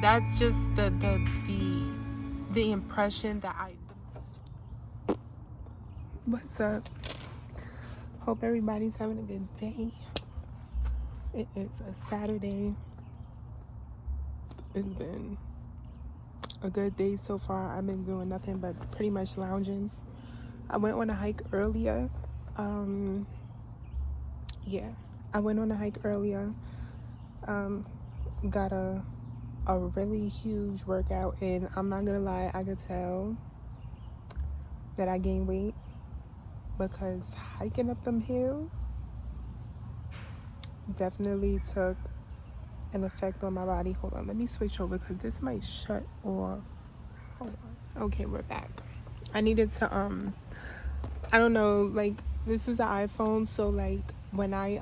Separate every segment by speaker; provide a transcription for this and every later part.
Speaker 1: that's just the impression that What's up? Hope everybody's having a good day. It is a Saturday. It's been a good day so far. I've been doing nothing but pretty much lounging. I went on a hike earlier. I went on a hike earlier. Got a really huge workout, and I'm not gonna lie, I could tell that I gained weight because hiking up them hills definitely took an effect on my body. Hold on, let me switch over because this might shut off. Hold on. Okay, we're back. I needed to I don't know, like, this is an iPhone, so like when I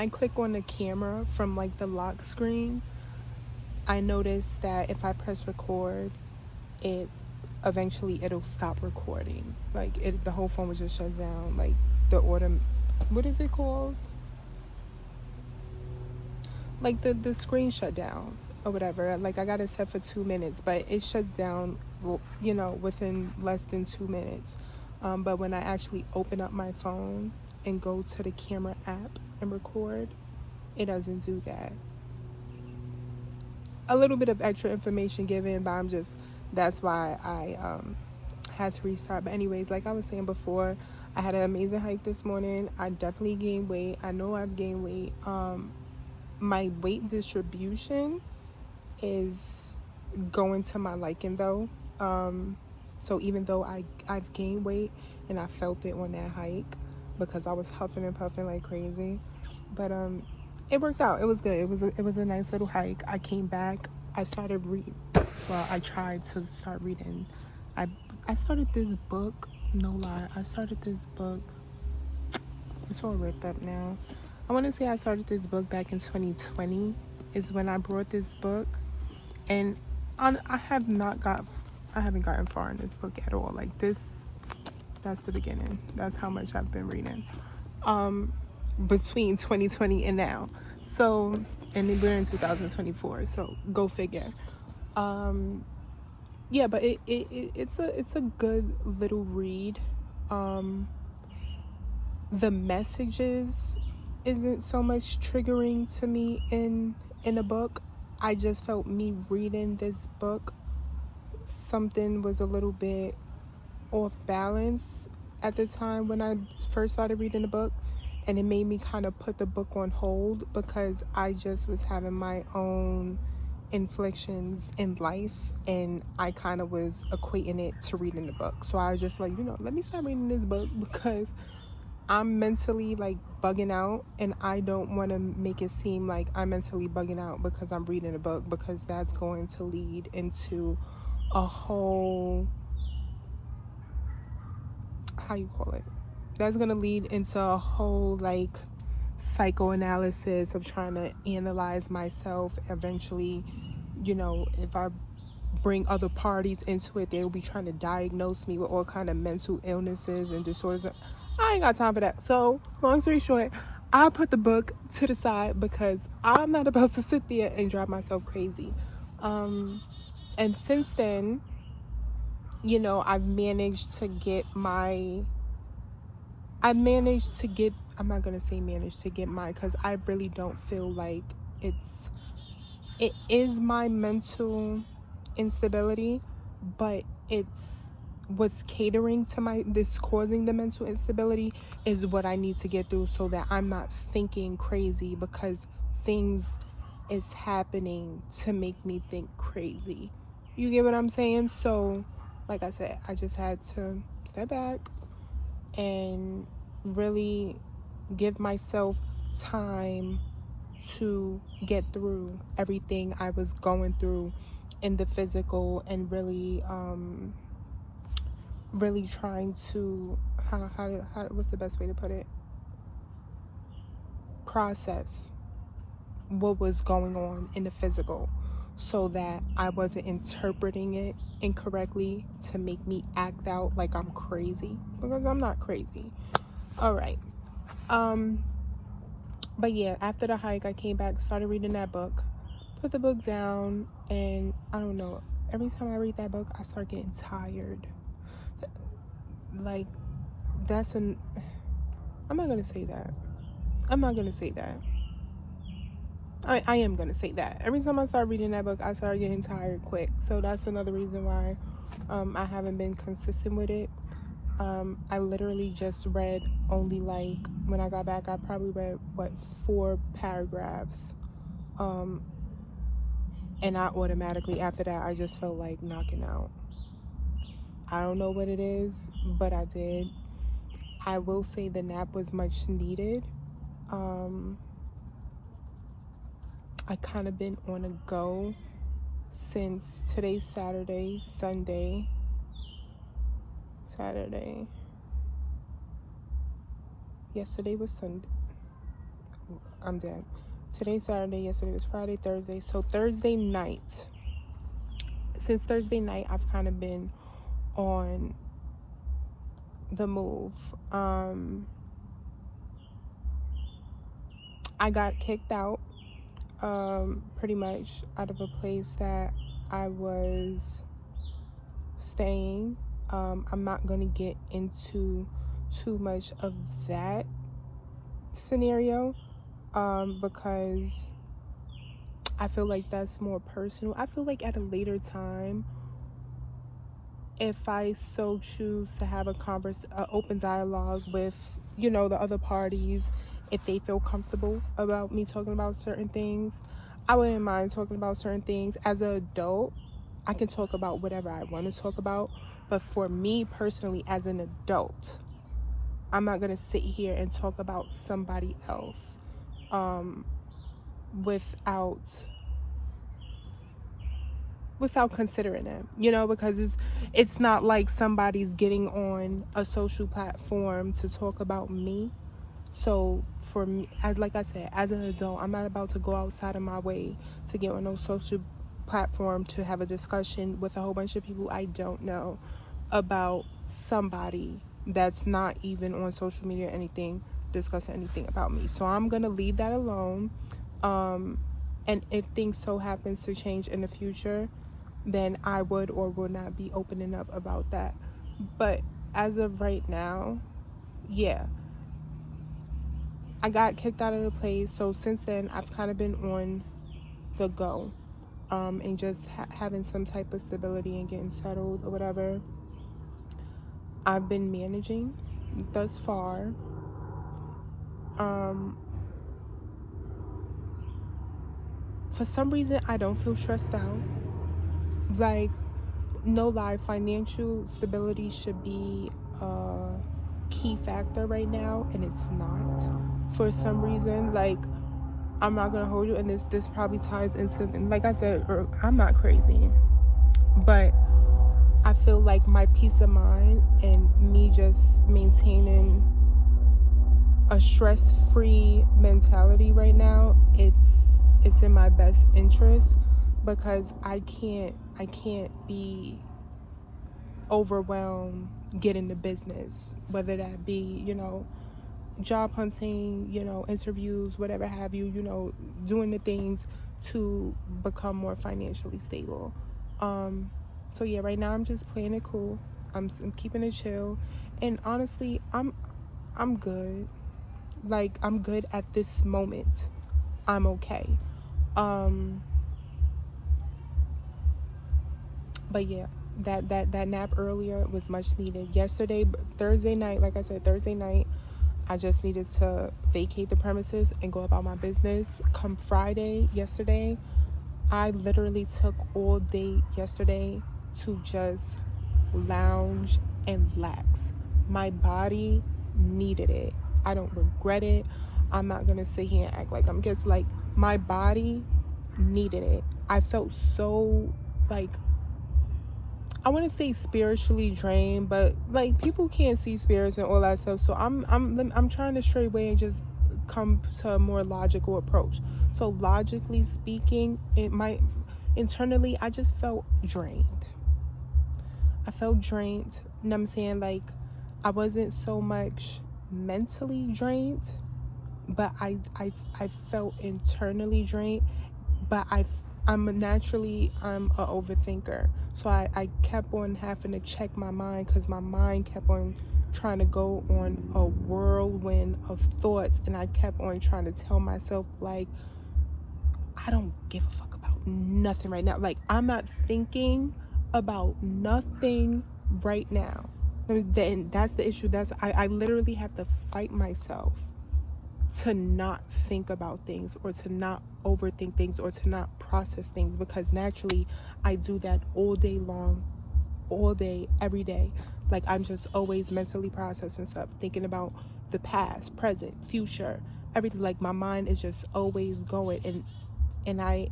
Speaker 1: click on the camera from like the lock screen, I noticed that if I press record, it'll stop recording. Like the whole phone would just shut down. Like what is it called? Like the screen shut down or whatever. Like I got it set for 2 minutes, but it shuts down, within less than 2 minutes. But when I actually open up my phone and go to the camera app and record, it doesn't do that. A little bit of extra information given, but that's why I had to restart. But anyways, like I was saying before, I had an amazing hike this morning. I definitely gained weight. I know I've gained weight. My weight distribution is going to my liking though. So even though I've gained weight and I felt it on that hike because I was huffing and puffing like crazy, but it worked out. It was good. It was a nice little hike. I came back. I started reading. Well, I tried to start reading. I started this book. No lie, I started this book. It's all ripped up now. I want to say I started this book back in 2020 is when I brought this book, and I haven't gotten far in this book at all. Like that's the beginning. That's how much I've been reading between 2020 and now. So, and we're in 2024, so go figure. Yeah, but it's a good little read. The messages isn't so much triggering to me in a book. I just felt me reading this book, something was a little bit off balance at the time when I first started reading the book, and it made me kind of put the book on hold because I just was having my own inflictions in life, and I kind of was equating it to reading the book. So I was just like, let me start reading this book because I'm mentally like bugging out, and I don't want to make it seem like I'm mentally bugging out because I'm reading a book, because that's going to lead into a whole, that's going to lead into a whole like psychoanalysis of trying to analyze myself. Eventually, if I bring other parties into it, they'll be trying to diagnose me with all kind of mental illnesses and disorders. I ain't got time for that. So long story short, I put the book to the side because I'm not about to sit there and drive myself crazy. And since then, I've managed to get I'm not gonna say managed to get because I really don't feel like it is my mental instability, but it's what's catering to this causing the mental instability is what I need to get through, so that I'm not thinking crazy because things is happening to make me think crazy. You get what I'm saying? So like I said, I just had to step back and really give myself time to get through everything I was going through in the physical, and really trying to what's the best way to put it, process what was going on in the physical, so that I wasn't interpreting it incorrectly to make me act out like I'm crazy, because I'm not crazy. All right. But yeah, after the hike, I came back, started reading that book. put the book down, and I don't know, every time I read that book, I start getting tired. Like, that's an... I'm not gonna say that. I'm not gonna say that. I am gonna say that. Every time I start reading that book, I start getting tired quick. So that's another reason why I haven't been consistent with it. I literally just read only, like, when I got back, I probably read 4 paragraphs. And I automatically, after that, I just felt like knocking out. I don't know what it is, but I did. I will say the nap was much needed. I kind of been on a go since today's Saturday. Yesterday was Sunday. I'm dead. Today's Saturday, yesterday was Friday, Thursday. So Thursday night. Since Thursday night, I've kind of been on the move. I got kicked out, pretty much out of a place that I was staying. I'm not going to get into too much of that scenario, because I feel like that's more personal. I feel like at a later time, if I so choose to have a open dialogue with, the other parties, if they feel comfortable about me talking about certain things, I wouldn't mind talking about certain things. As an adult, I can talk about whatever I want to talk about. But for me personally, as an adult, I'm not going to sit here and talk about somebody else without considering them, because it's not like somebody's getting on a social platform to talk about me. So for me, like I said, as an adult, I'm not about to go outside of my way to get on no social platform to have a discussion with a whole bunch of people I don't know about somebody that's not even on social media or anything, discussing anything about me. So I'm gonna leave that alone. And if things so happens to change in the future, then I would or would not be opening up about that. But as of right now, yeah, I got kicked out of the place. So since then, I've kind of been on the go, and just having some type of stability and getting settled or whatever. I've been managing thus far. For some reason, I don't feel stressed out. Like, no lie, financial stability should be a key factor right now, and it's not. For some reason, like, I'm not gonna hold you, and this probably ties into, and like I said, I'm not crazy, but I feel like my peace of mind and me just maintaining a stress-free mentality right now, it's in my best interest, because I can't be overwhelmed getting the business, whether that be, job hunting, interviews, whatever have you, doing the things to become more financially stable. So yeah, right now I'm just playing it cool. I'm keeping it chill, and honestly, I'm good. Like, I'm good at this moment. I'm okay. But yeah, that nap earlier was much needed. Thursday night, like I said, I just needed to vacate the premises and go about my business. Come Friday, yesterday, I literally took all day yesterday to just lounge and relax. My body needed it. I don't regret it. I'm not gonna sit here and act like I'm just like, my body needed it. I felt so, like, I want to say spiritually drained, but like, people can't see spirits and all that stuff. So I'm trying to stray away and just come to a more logical approach. So logically speaking, internally, I just felt drained. I felt drained. You know what I'm saying? Like, I wasn't so much mentally drained, but I felt internally drained. But I'm a overthinker. So I kept on having to check my mind because my mind kept on trying to go on a whirlwind of thoughts, and I kept on trying to tell myself, like, I don't give a fuck about nothing right now. Like, I'm not thinking about nothing right now. Then that's the issue. I literally have to fight myself to not think about things, or to not overthink things, or to not process things, because naturally I do that all day long, all day, every day. Like, I'm just always mentally processing stuff, thinking about the past, present, future, everything. Like, my mind is just always going, and I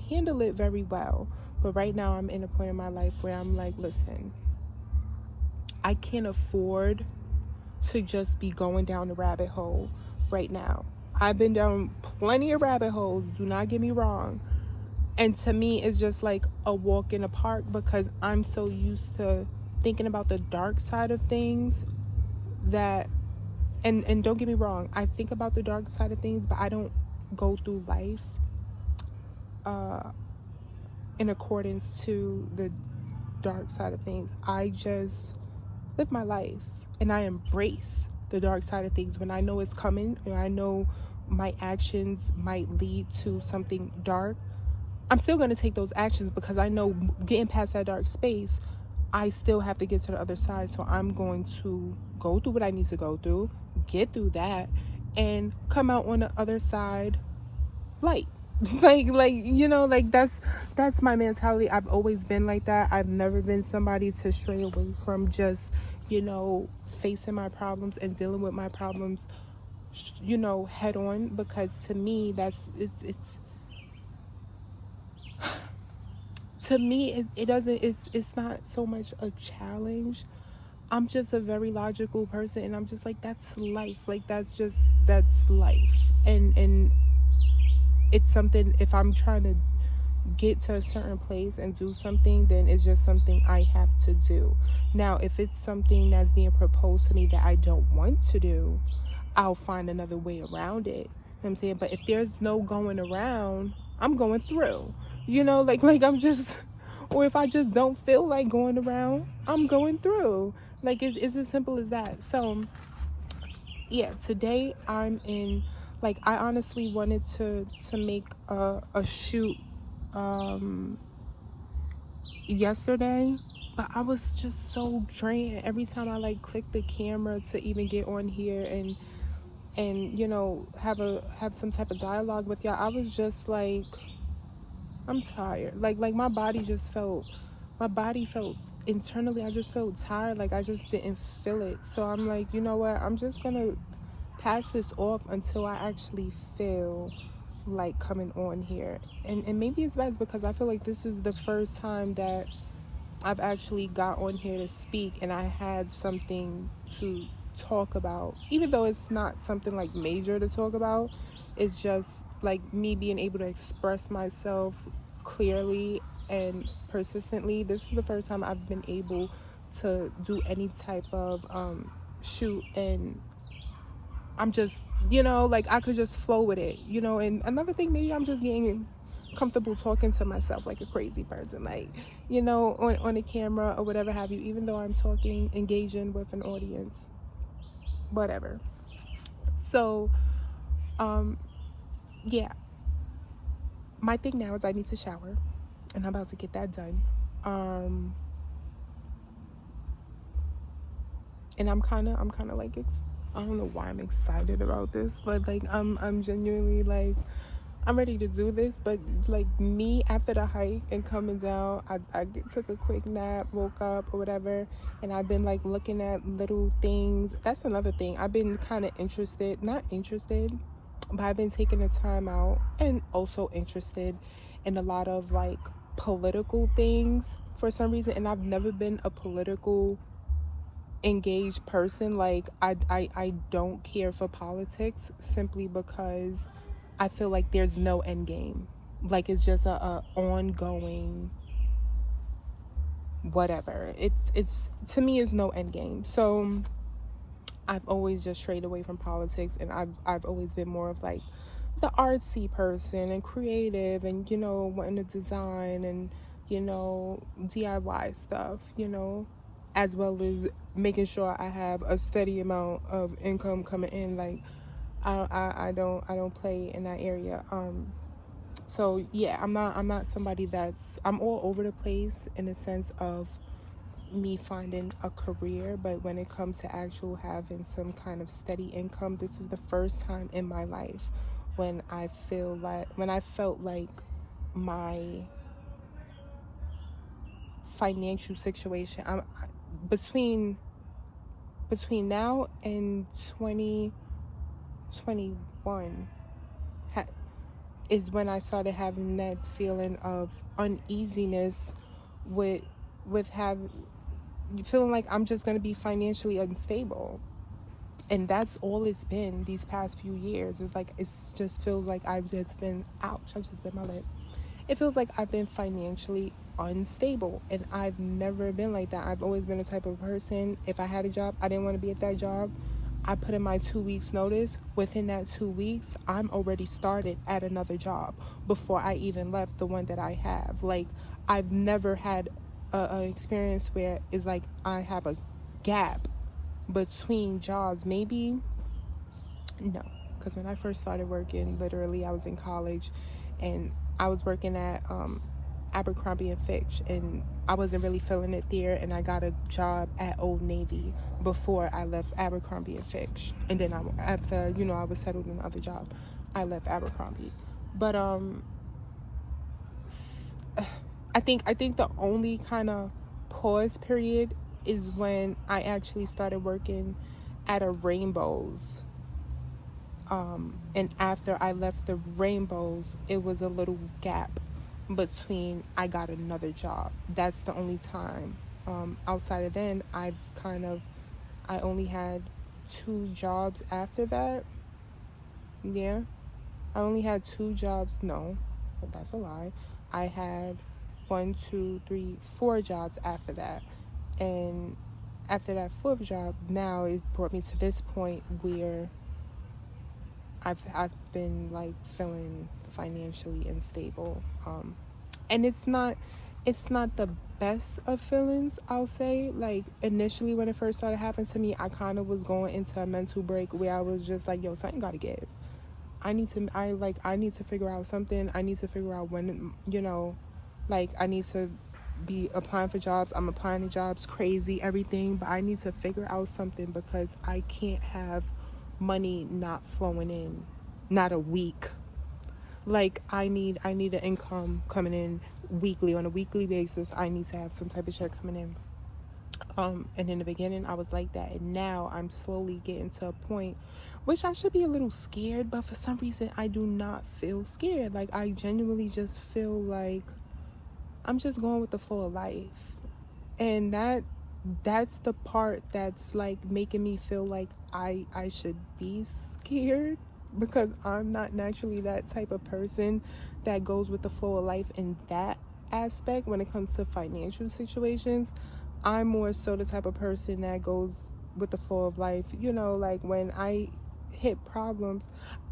Speaker 1: handle it very well. But right now I'm in a point in my life where I'm like, listen, I can't afford to just be going down the rabbit hole right now. I've been down plenty of rabbit holes, do not get me wrong. And to me, it's just like a walk in the park, because I'm so used to thinking about the dark side of things that, and don't get me wrong, I think about the dark side of things, but I don't go through life in accordance to the dark side of things. I just live my life, and I embrace the dark side of things when I know it's coming, and I know my actions might lead to something dark. I'm still going to take those actions, because I know getting past that dark space, I still have to get to the other side. So I'm going to go through what I need to go through, get through that, and come out on the other side light. like you know, like that's my mentality. I've always been like that. I've never been somebody to stray away from just, you know, facing my problems and dealing with my problems, you know, head on, because to me that's it's to me it doesn't, it's not so much a challenge. I'm just a very logical person, and I'm just like, that's life. Like, that's life. And it's something, if I'm trying to get to a certain place and do something, then it's just something I have to do. Now, if it's something that's being proposed to me that I don't want to do, I'll find another way around it. You know what I'm saying? But if there's no going around, I'm going through. You know, like I'm just, or if I just don't feel like going around, I'm going through. Like, it's as simple as that. So yeah, today I'm in, like, I honestly wanted to make a shoot yesterday, but I was just so drained every time I like click the camera to even get on here and you know, have some type of dialogue with y'all. I was just like, I'm tired. Like my body felt internally, I just felt tired. Like, I just didn't feel it. So I'm like, you know what, I'm just gonna pass this off until I actually feel like coming on here. And maybe it's best because I feel like this is the first time that I've actually got on here to speak, and I had something to talk about, even though it's not something like major to talk about. It's just like me being able to express myself clearly and persistently. This is the first time I've been able to do any type of shoot, and I'm just, you know, like, I could just flow with it, you know. And another thing, maybe I'm just getting comfortable talking to myself like a crazy person, like, you know, on a camera or whatever have you, even though I'm talking, engaging with an audience, whatever. So yeah, my thing now is I need to shower, and I'm about to get that done. And I'm kind of like, I don't know why I'm excited about this, but like I'm genuinely like, I'm ready to do this. But like, me after the hike and coming down, I took a quick nap, woke up or whatever, and I've been like looking at little things. That's another thing. I've been kind of not interested, but I've been taking the time out and also interested in a lot of like political things for some reason. And I've never been a political engaged person. Like, I don't care for politics, simply because I feel like there's no end game. Like, it's just a ongoing whatever. It's to me, is no end game. So I've always just strayed away from politics, and I've always been more of like the artsy person and creative and, you know, wanting to design and, you know, DIY stuff, you know, as well as making sure I have a steady amount of income coming in. Like I don't play in that area. So yeah, I'm not somebody I'm all over the place in the sense of me finding a career, but when it comes to actual having some kind of steady income, this is the first time in my life when I felt like my financial situation, I'm between now and 2021 is when I started having that feeling of uneasiness with have feeling like I'm just going to be financially unstable. And that's all it's been these past few years. It's like it's just feels like I've just been ouch, I just bit my lip. It feels like I've been financially unstable, and I've never been like that. I've always been the type of person, if I had a job, I didn't want to be at that job, I put in my 2 weeks notice. Within that 2 weeks, I'm already started at another job before I even left the one that I have. Like, I've never had a experience where it's like I have a gap between jobs. Maybe no, because when I first started working, literally I was in college and I was working at Abercrombie and Fitch, and I wasn't really feeling it there, and I got a job at Old Navy before I left Abercrombie and Fitch. And then after, you know, I was settled in another job, I left Abercrombie. But I think the only kind of pause period is when I actually started working at a Rainbows. And after I left the Rainbows, it was a little gap between I got another job. That's the only time. Outside of then, I only had 2 jobs after that. Yeah, I only had 2 jobs. No, that's a lie. I had 1, 2, 3, 4 jobs after that, and after that fourth job, now it brought me to this point where I've been like feeling financially unstable. And it's not the best of feelings, I'll say. Like, initially when it first started happening to me, I kind of was going into a mental break where I was just like, yo, something gotta give. I need to figure out something. I need to figure out when, you know, like, I need to be applying for jobs. I'm applying to jobs, crazy, everything, but I need to figure out something because I can't have money not flowing in, not a week. Like, I need an income coming in weekly, on a weekly basis. I need to have some type of check coming in. And in the beginning I was like that, and now I'm slowly getting to a point which I should be a little scared, but for some reason I do not feel scared. Like, I genuinely just feel like I'm just going with the flow of life. And that's the part that's like making me feel like I should be scared, because I'm not naturally that type of person that goes with the flow of life in that aspect. When it comes to financial situations, I'm more so the type of person that goes with the flow of life. You know, like, when I hit problems,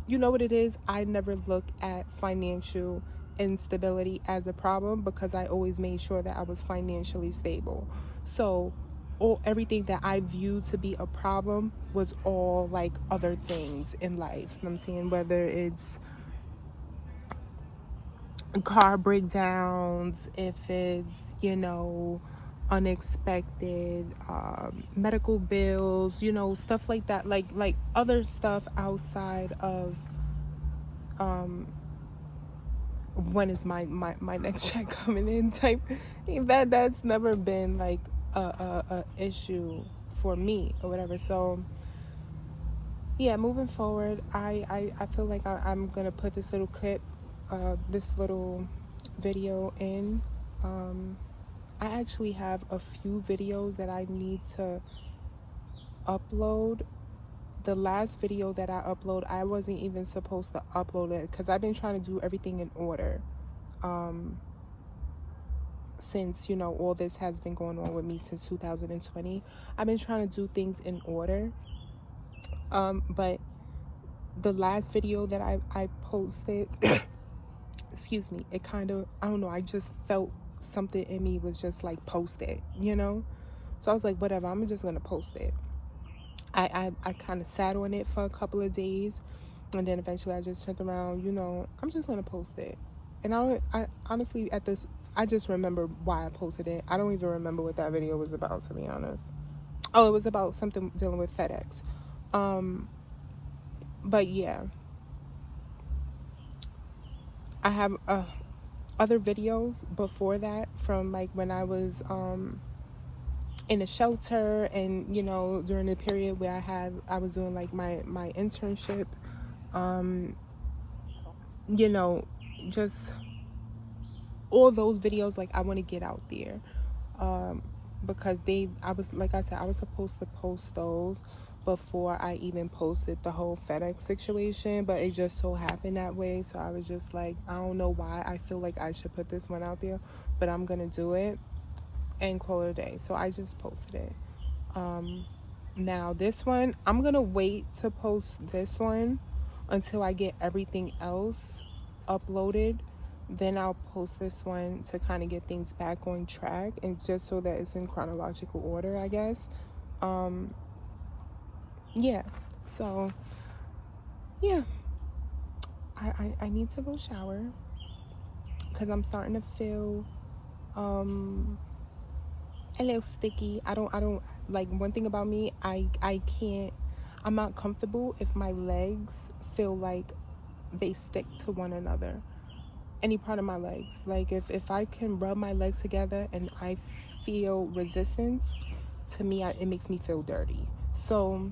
Speaker 1: you know what it is? I never look at financial instability as a problem, because I always made sure that I was financially stable. So everything that I viewed to be a problem was all like other things in life. You know what I'm saying? Whether it's car breakdowns, if it's, you know, unexpected medical bills, you know, stuff like that, like other stuff outside of when is my next check coming in type. That's never been like a issue for me or whatever. So yeah, moving forward, I feel like I'm gonna put this little clip, this little video in. I actually have a few videos that I need to upload. The last video that I upload, I wasn't even supposed to upload it because I've been trying to do everything in order. Since, you know, all this has been going on with me since 2020, I've been trying to do things in order. But the last video that I posted, excuse me, it kind of, I don't know, I just felt something in me was just like, post it, you know? So I was like, whatever, I'm just gonna post it. I kind of sat on it for a couple of days, and then eventually I just turned around, you know, I'm just gonna post it. And I honestly, at this, I just remember why I posted it. I don't even remember what that video was about, to be honest. Oh, it was about something dealing with FedEx. Um, but yeah, I have other videos before that from like when I was in a shelter, and you know, during the period where I was doing like my internship. You know, just all those videos, like I want to get out there, because I was, like I said, I was supposed to post those before I even posted the whole FedEx situation, but it just so happened that way. So I was just like, I don't know why I feel like I should put this one out there, but I'm gonna do it and call it a day. So I just posted it. Now this one, I'm gonna wait to post this one until I get everything else uploaded. Then I'll post this one to kind of get things back on track, and just so that it's in chronological order, I guess. Yeah. So yeah, I need to go shower because I'm starting to feel a little sticky. I don't like, one thing about me, I can't, I'm not comfortable if my legs feel like they stick to one another. Any part of my legs. Like if I can rub my legs together and I feel resistance, to me, it makes me feel dirty. So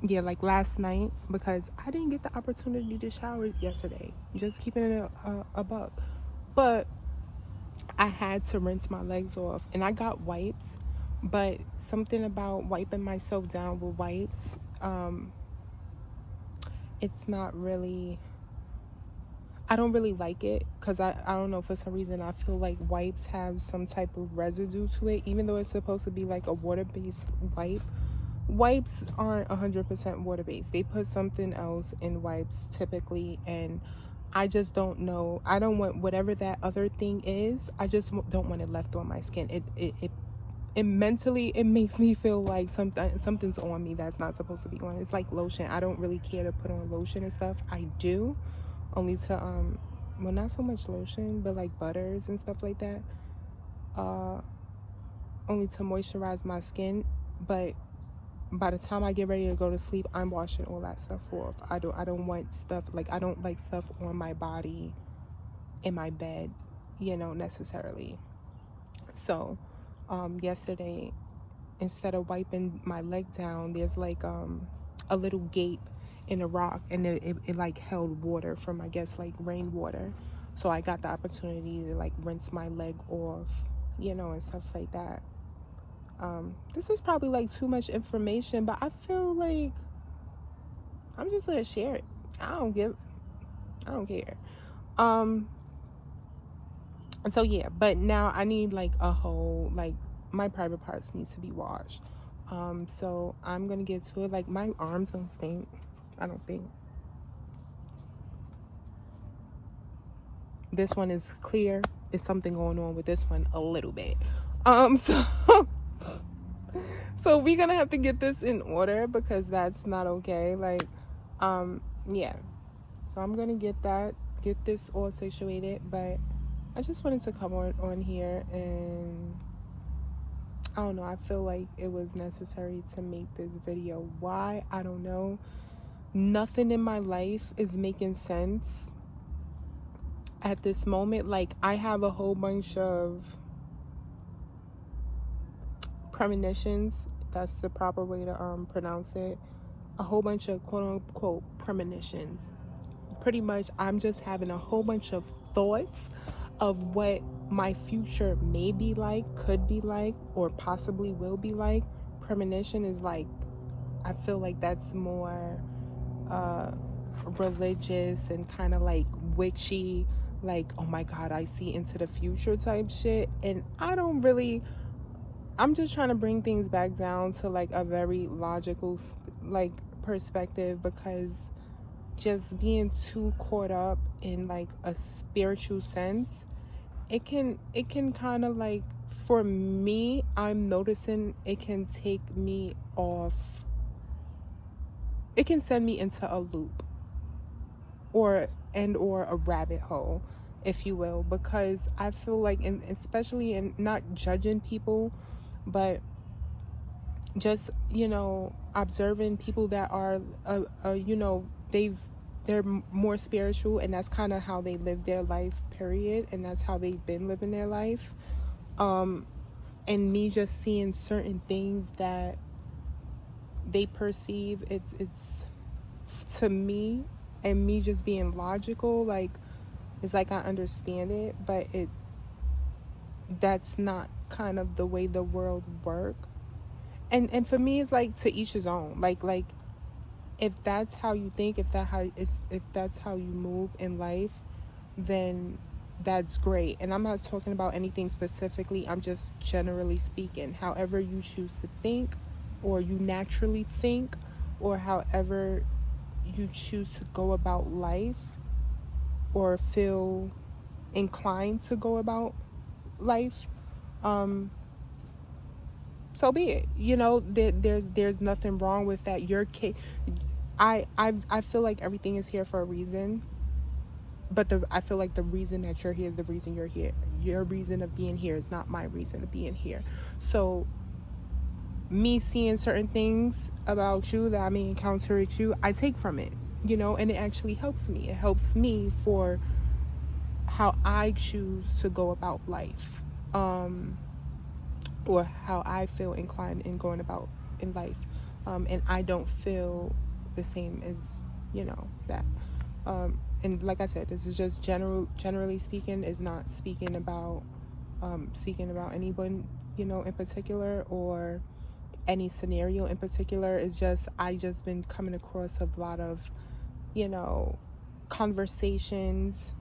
Speaker 1: yeah, like last night, because I didn't get the opportunity to shower yesterday, just keeping it a buck, but I had to rinse my legs off, and I got wipes, but something about wiping myself down with wipes, it's not really, I don't really like it, because I don't know, for some reason I feel like wipes have some type of residue to it, even though it's supposed to be like a water-based wipe. Wipes aren't 100% water-based. They put something else in wipes typically, and I just don't know. I don't want whatever that other thing is. I just don't want it left on my skin. It mentally, it makes me feel like something's on me that's not supposed to be on. It's like lotion. I don't really care to put on lotion and stuff. I do, only to well, not so much lotion, but like butters and stuff like that. Only to moisturize my skin, but by the time I get ready to go to sleep, I'm washing all that stuff off. I don't want stuff, like I don't like stuff on my body in my bed, you know, necessarily. So yesterday, instead of wiping my leg down, there's like a little gape in a rock, and it like held water from, I guess, like rainwater. So I got the opportunity to like rinse my leg off, you know, and stuff like that. This is probably like too much information, but I feel like I'm just gonna share it. I don't care. So yeah, but now I need like a whole, like my private parts needs to be washed. So I'm gonna get to it. Like my arms don't stink, I don't think. This one is clear. There's something going on with this one a little bit. So so we're gonna have to get this in order, because that's not okay. Like yeah, so I'm gonna get this all situated, but I just wanted to come on here, and I don't know, I feel like it was necessary to make this video. Why? I don't know. Nothing in my life is making sense at this moment. Like I have a whole bunch of premonitions, that's the proper way to pronounce it, a whole bunch of quote unquote premonitions. Pretty much I'm just having a whole bunch of thoughts of what my future may be like, could be like, or possibly will be like. Premonition is like, I feel like that's more religious and kind of like witchy, like, oh my god, I see into the future type shit. And I don't really, I'm just trying to bring things back down to like a very logical like perspective, because just being too caught up in like a spiritual sense, it can kind of like, for me, I'm noticing it can take me off, it can send me into a loop, or a rabbit hole, if you will, because I feel like, and especially in not judging people, but just, observing people that are, they're more spiritual, and that's kind of how they live their life, period, and that's how they've been living their life. um and me just seeing certain things that they perceive, it's to me, and me just being logical, like, it's like I understand it, but that's not kind of the way the world work. And for me, it's like, to each his own. Like, if that's how you think, if that's how you move in life, then that's great. And I'm not talking about anything specifically, I'm just generally speaking. However you choose to think, or you naturally think, or however you choose to go about life, or feel inclined to go about life, um so be it. There's nothing wrong with that. I feel like everything is here for a reason, but I feel like the reason that you're here is the reason you're here. Your reason of being here is not my reason of being here. So me seeing certain things about you that I may encounter with you, I take from it, and it actually helps me. It helps me for how I choose to go about life, or how I feel inclined in going about in life, and I don't feel the same as, that. And like I said, this is just generally speaking. Is not speaking about anyone, in particular, or any scenario in particular. Is just, I just been coming across a lot of, you know conversations,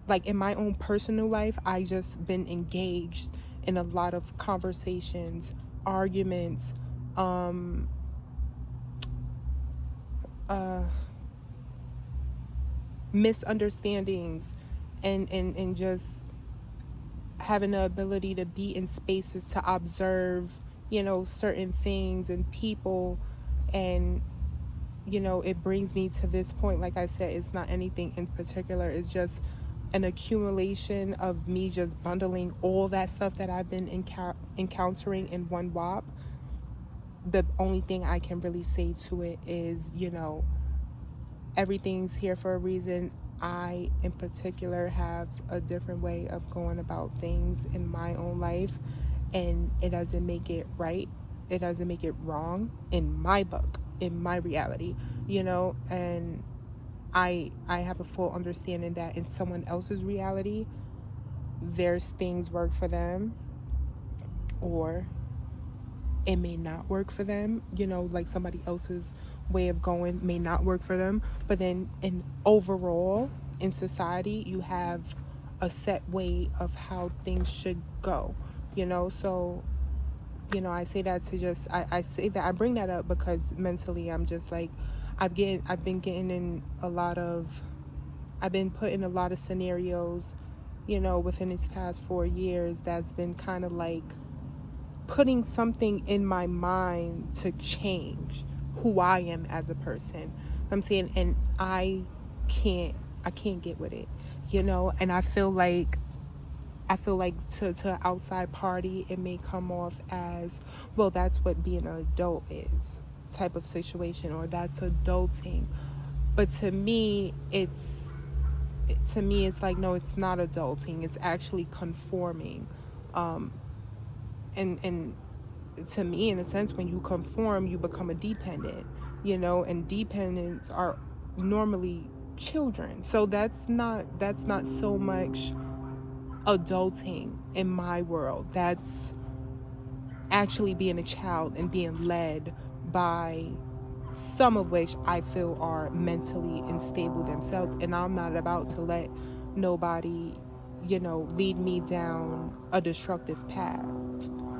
Speaker 1: like in my own personal life. I just been engaged in a lot of conversations, arguments, um uh misunderstandings, and just having the ability to be in spaces to observe, certain things and people. And it brings me to this point. Like I said, it's not anything in particular, it's just an accumulation of me just bundling all that stuff that I've been encountering in one wop. The only thing I can really say to it is, everything's here for a reason. I, in particular, have a different way of going about things in my own life, and it doesn't make it right. It doesn't make it wrong in my book, in my reality, and I have a full understanding that in someone else's reality, there's things work for them, or it may not work for them, like somebody else's way of going may not work for them. But then, in overall, in society, you have a set way of how things should go, so, I say that to just, I say that, I bring that up because mentally I'm just like, I've been getting in a lot of, I've been put in a lot of scenarios, within these past 4 years, that's been kind of like putting something in my mind to change who I am as a person. I'm saying, and can't I can't get with it, and I feel like to outside party, it may come off as, well, that's what being an adult is, type of situation, or that's adulting. But to me it's like, no, it's not adulting, it's actually conforming. um and to me, in a sense, when you conform, you become a dependent, and dependents are normally children. So that's not so much adulting in my world. That's actually being a child and being led by some of which I feel are mentally unstable themselves, and I'm not about to let nobody, lead me down a destructive path.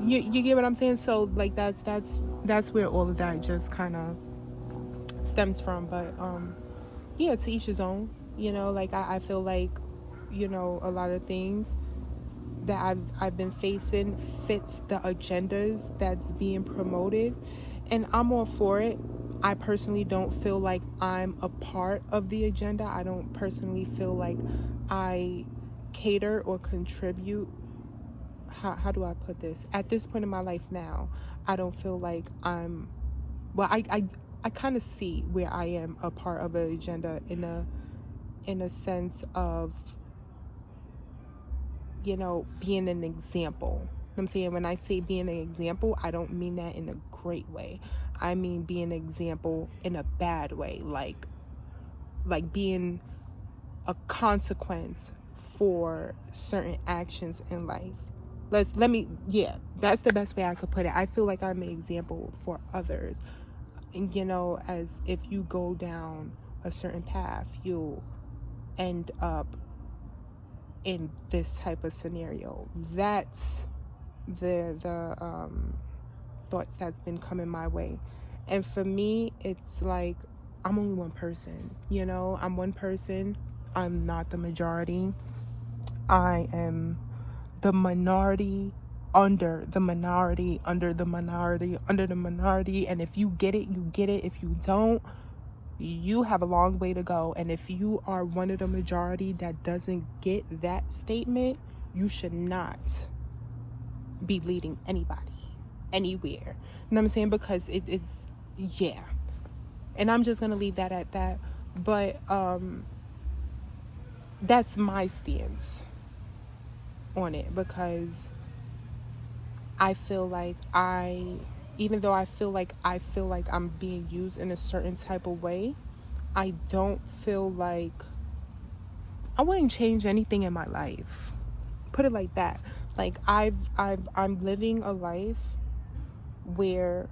Speaker 1: You get what I'm saying? So, like, that's where all of that just kind of stems from. But yeah, to each his own. Like I feel like, a lot of things that I've been facing fits the agendas that's being promoted, and I'm all for it. I personally don't feel like I'm a part of the agenda. I don't personally feel like I cater or contribute. How do I put this? At this point in my life now, I don't feel like I'm, well, I kind of see where I am a part of an agenda in a sense of, being an example. I'm saying, when I say being an example, I don't mean that in a great way. I mean being an example in a bad way, like being a consequence for certain actions in life. Let me, yeah, that's the best way I could put it. I feel like I'm an example for others. And as if you go down a certain path, you'll end up in this type of scenario. That's the thoughts that's been coming my way. And for me, it's like, I'm only one person. I'm one person. I'm not the majority. I am the minority under the minority under the minority under the minority. And if you get it, you get it. If you don't, you have a long way to go. And if you are one of the majority that doesn't get that statement, you should not be leading anybody anywhere. You know what I'm saying? Because it's, yeah. And I'm just gonna leave that at that. But that's my stance on it, because I feel like even though I feel like I'm being used in a certain type of way, I don't feel like I wouldn't change anything in my life. Put it like that. Like I'm living a life where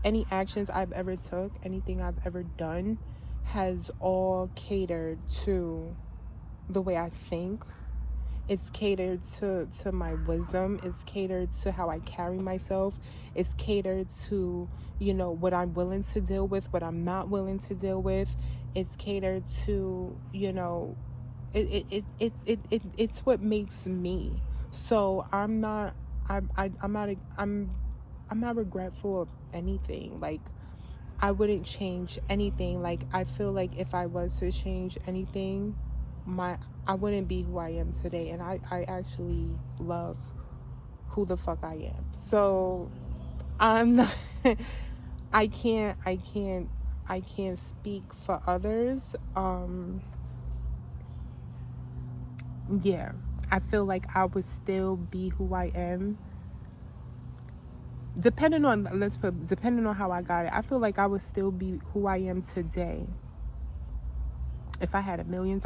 Speaker 1: any actions I've ever took, anything I've ever done, has all catered to the way I think. It's catered to my wisdom. It's catered to how I carry myself. It's catered to, what I'm willing to deal with, what I'm not willing to deal with. It's catered to, it's what makes me. So I'm not, I'm not regretful of anything. Like, I wouldn't change anything. Like, I feel like if I was to change anything, I wouldn't be who I am today. And I actually love who the fuck I am. So I'm not I can't speak for others. Yeah. I feel like I would still be who I am. Depending on how I got it, I feel like I would still be who I am today if I had $1 million.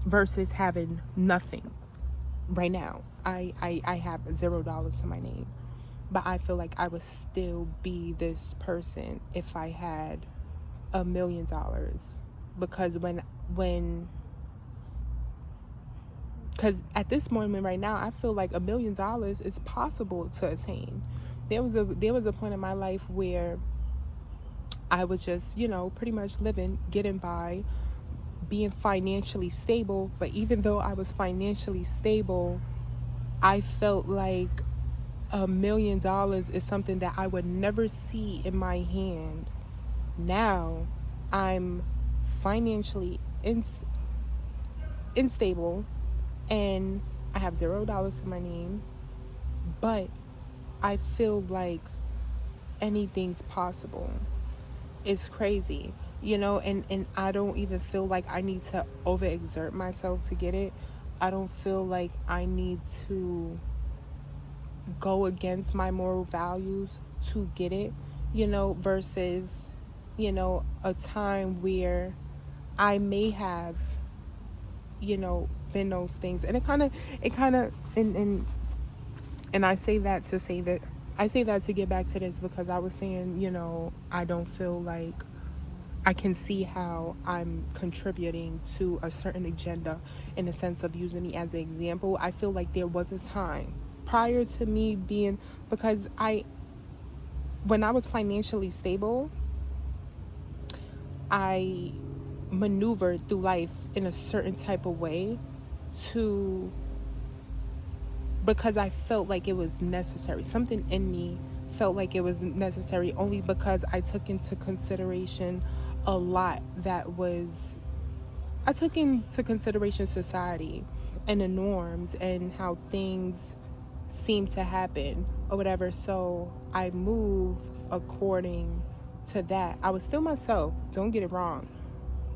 Speaker 1: Versus having nothing right now. I have $0 to my name, but I feel like I would still be this person if I had $1 million, because because at this moment right now, I feel like $1 million is possible to attain. There was a point in my life where I was just, pretty much living, getting by, being financially stable. But even though I was financially stable, I felt like $1 million is something that I would never see in my hand. Now I'm financially unstable, and I have $0 to my name, but I feel like anything's possible. It's crazy, and I don't even feel like I need to overexert myself to get it. I don't feel like I need to go against my moral values to get it, versus, a time where I may have, been those things. And and I say that to get back to this, because I was saying, I don't feel like I can see how I'm contributing to a certain agenda in the sense of using me as an example. I feel like there was a time prior to me being, because when I was financially stable, I maneuvered through life in a certain type of way to because I felt like it was necessary. Something in me felt like it was necessary only because I took into consideration a lot that was I took into consideration society and the norms and how things seem to happen or whatever. So I move according to that. I was still myself. Don't get it wrong.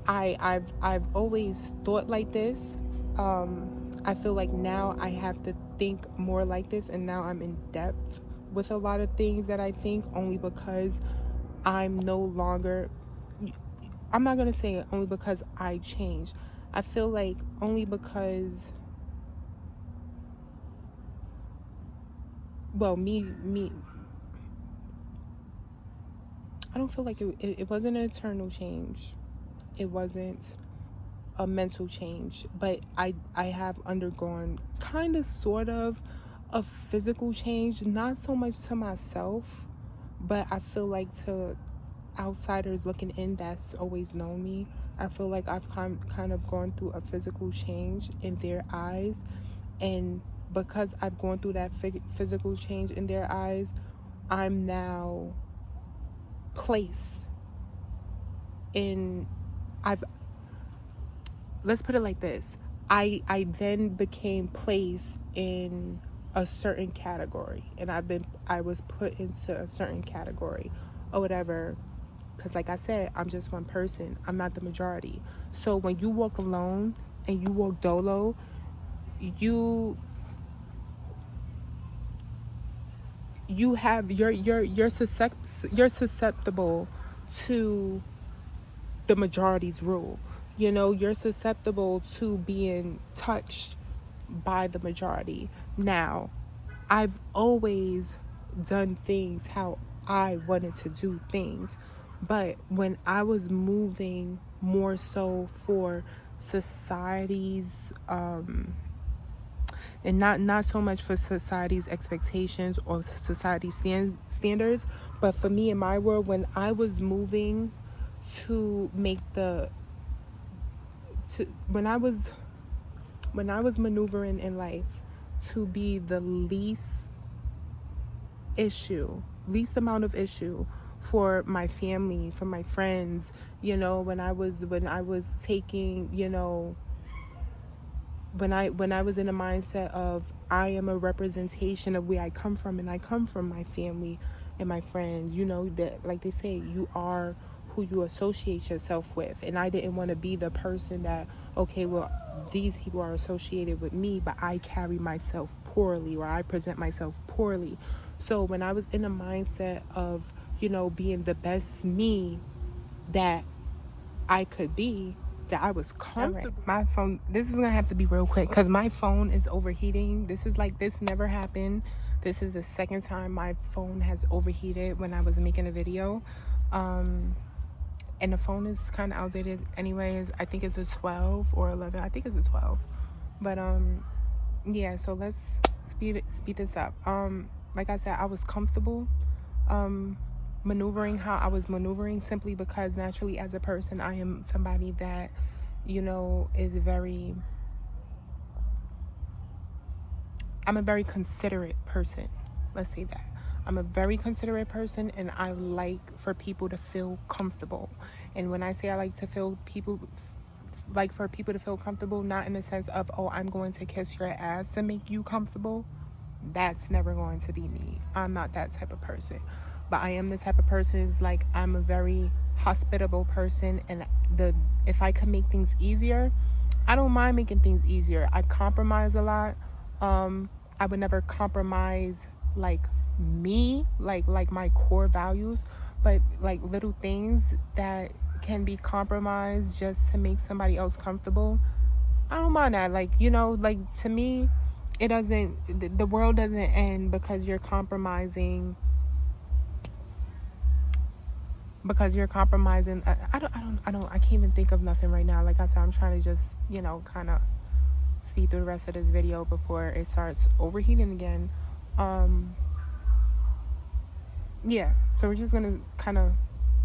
Speaker 1: I've always thought like this. I feel like now I have to think more like this, and now I'm in depth with a lot of things that I think only because I'm no longer. I'm not gonna say it only because I changed. I feel like only because, well, me. I don't feel like it wasn't an eternal change. It wasn't a mental change, but I have undergone kind of sort of a physical change, not so much to myself, but I feel like to outsiders looking in that's always known me, I feel like I've kind of gone through a physical change in their eyes, and because I've gone through that physical change in their eyes, I'm now placed in I've let's put it like this. I then became placed in a certain category, and I was put into a certain category or whatever, because like I said, I'm just one person. I'm not the majority. So when you walk alone and you walk dolo, you have you're susceptible to the majority's rule. You know, you're susceptible to being touched by the majority. Now, I've always done things how I wanted to do things, but when I was moving more so for society's and not so much for society's expectations or society's standards, but for me in my world, when I was moving to make the to when I was maneuvering in life to be the least amount of issue for my family, for my friends, you know, when I was taking, you know, when I was in a mindset of I am a representation of where I come from, and I come from my family and my friends, you know, that like they say, you are who you associate yourself with. And I didn't want to be the person that, okay, well, these people are associated with me, but I carry myself poorly, or I present myself poorly. So when I was in a mindset of, you know, being the best me that I could be, that I was comfortable. Right. My phone, this is gonna have to be real quick because my phone is overheating. This never happened. This is the second time my phone has overheated when I was making a video. And the phone is kind of outdated anyways. I think it's a 12 or 11. I think it's a 12. But yeah, so let's speed this up. Like I said, I was comfortable maneuvering how I was maneuvering, simply because naturally as a person I am somebody that, you know, I'm a very considerate person. Let's say that. I'm a very considerate person, and I like for people to feel comfortable. And when I say I like to feel for people to feel comfortable, not in the sense of, oh, I'm going to kiss your ass to make you comfortable. That's never going to be me. I'm not that type of person. But I am the type of person is like, I'm a very hospitable person, and if I could make things easier, I don't mind making things easier. I compromise a lot. I would never compromise like me, like my core values, but like little things that can be compromised just to make somebody else comfortable, I don't mind that. Like, you know, like to me, it doesn't, the world doesn't end because you're compromising. I can't even think of nothing right now. Like I said, I'm trying to just, you know, kind of speed through the rest of this video before it starts overheating again. Yeah, so we're just gonna kind of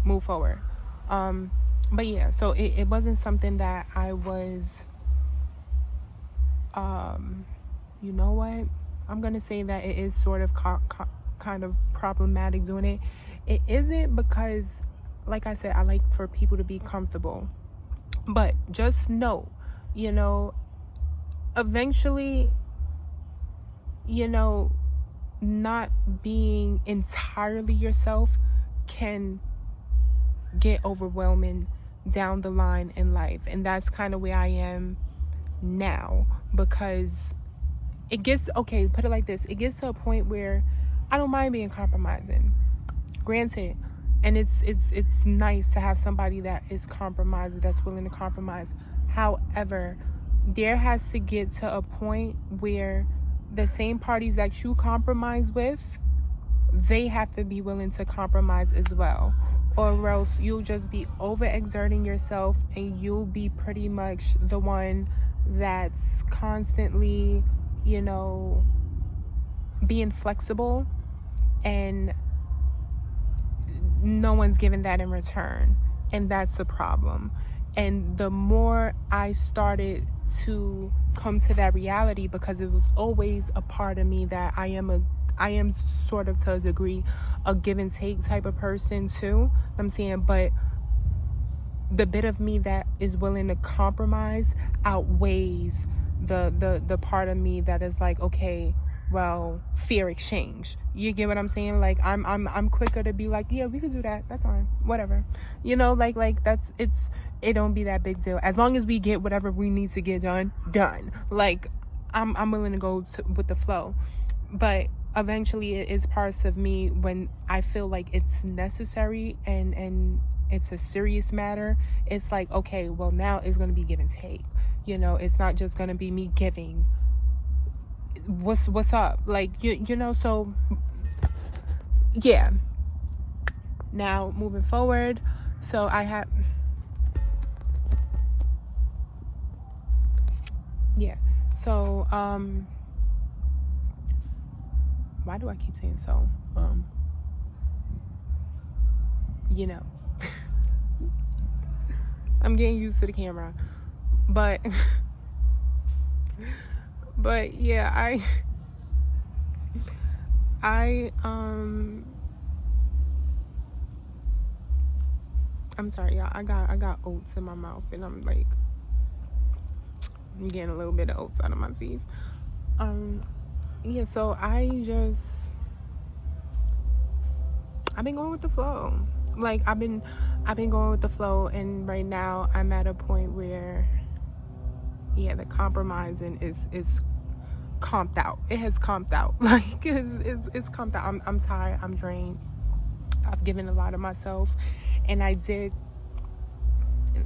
Speaker 1: move forward. But yeah, so it wasn't something that I was, you know what? I'm going to say that it is sort of kind of problematic doing it. It isn't because, like I said, I like for people to be comfortable. But just know, you know, eventually, you know, not being entirely yourself can get overwhelming down the line in life. And that's kind of where I am now, because it gets, okay, put it like this, it gets to a point where I don't mind being compromising, granted, and it's nice to have somebody that is compromised, that's willing to compromise. However, there has to get to a point where the same parties that you compromise with, they have to be willing to compromise as well, or else you'll just be overexerting yourself and you'll be pretty much the one that's constantly, you know, being flexible, and no one's giving that in return. And that's the problem. And the more I started to come to that reality, because it was always a part of me that I am sort of, to a degree, a give and take type of person too. I'm saying, but the bit of me that is willing to compromise outweighs the part of me that is like, okay, well, fair exchange. You get what I'm saying? Like, I'm quicker to be like, yeah, we could do that. That's fine. Whatever. You know, like that's, it don't be that big deal. As long as we get whatever we need to get done. Like, I'm willing to go with the flow. But eventually it is parts of me when I feel like it's necessary and it's a serious matter. It's like, okay, well, now it's going to be give and take. You know, it's not just going to be me giving. What's up? Like, you know, so yeah. Now moving forward, so I have, yeah. So why do I keep saying so? You know. I'm getting used to the camera. But but yeah, I'm sorry, y'all. I got oats in my mouth, and I'm getting a little bit of oats out of my teeth. Yeah, so I've been going with the flow. Like, I've been going with the flow, and right now I'm at a point where, yeah, the compromising is comped out. It has comped out. Like, it's comped out. I'm tired. I'm drained. I've given a lot of myself, and I did,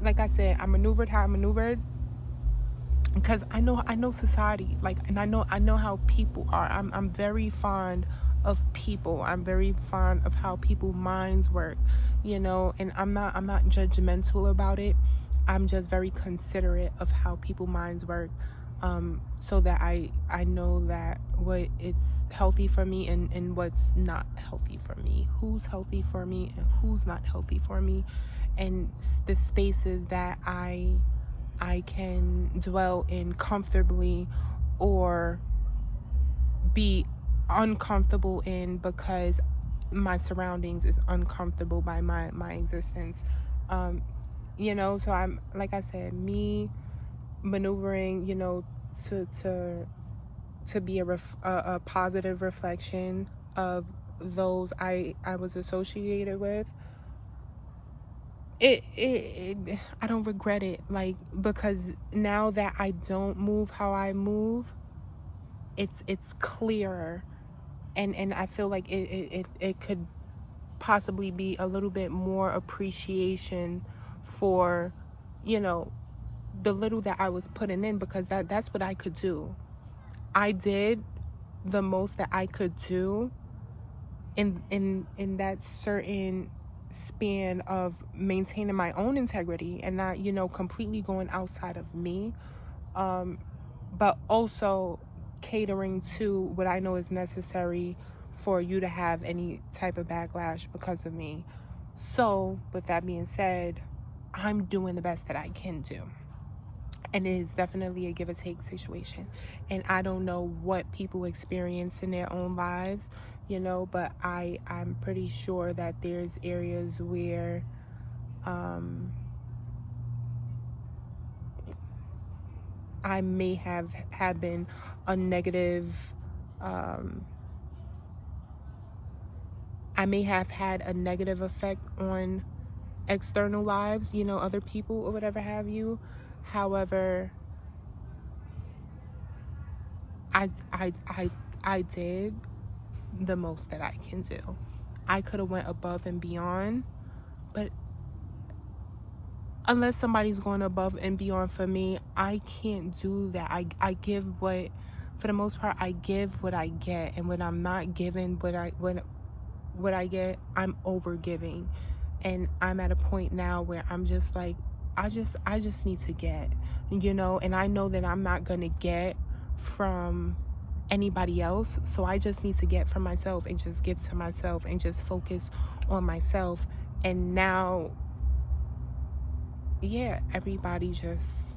Speaker 1: like I said, I maneuvered how I maneuvered because I know society, like, and I know how people are. I'm very fond of people. I'm very fond of how people's minds work, you know, and I'm not judgmental about it. I'm just very considerate of how people's minds work, so that I know that what is healthy for me and what's not healthy for me, who's healthy for me and who's not healthy for me, and the spaces that I can dwell in comfortably or be uncomfortable in because my surroundings is uncomfortable by my existence. You know, so I'm, like I said, me maneuvering, you know, to be a positive reflection of those I was associated with. It I don't regret it, like, because now that I don't move how I move, it's clearer, and I feel like it could possibly be a little bit more appreciation for, you know, the little that I was putting in, because that's what I could do. I did the most that I could do in that certain span of maintaining my own integrity and not, you know, completely going outside of me, but also catering to what I know is necessary for you to have any type of backlash because of me. So with that being said, I'm doing the best that I can do. And it is definitely a give or take situation. And I don't know what people experience in their own lives, but I'm pretty sure that there's areas where I may have been a negative, I may have had a negative effect on external lives, other people or whatever have you. However, I did the most that I can do. I could have went above and beyond, but unless somebody's going above and beyond for me, I can't do that. I give for the most part, I give what I get, and when I'm not given what I get, I'm over giving. And I'm at a point now where I'm just like, I just need to get, and I know that I'm not gonna get from anybody else, so I just need to get from myself and just give to myself and just focus on myself. And now, yeah, everybody just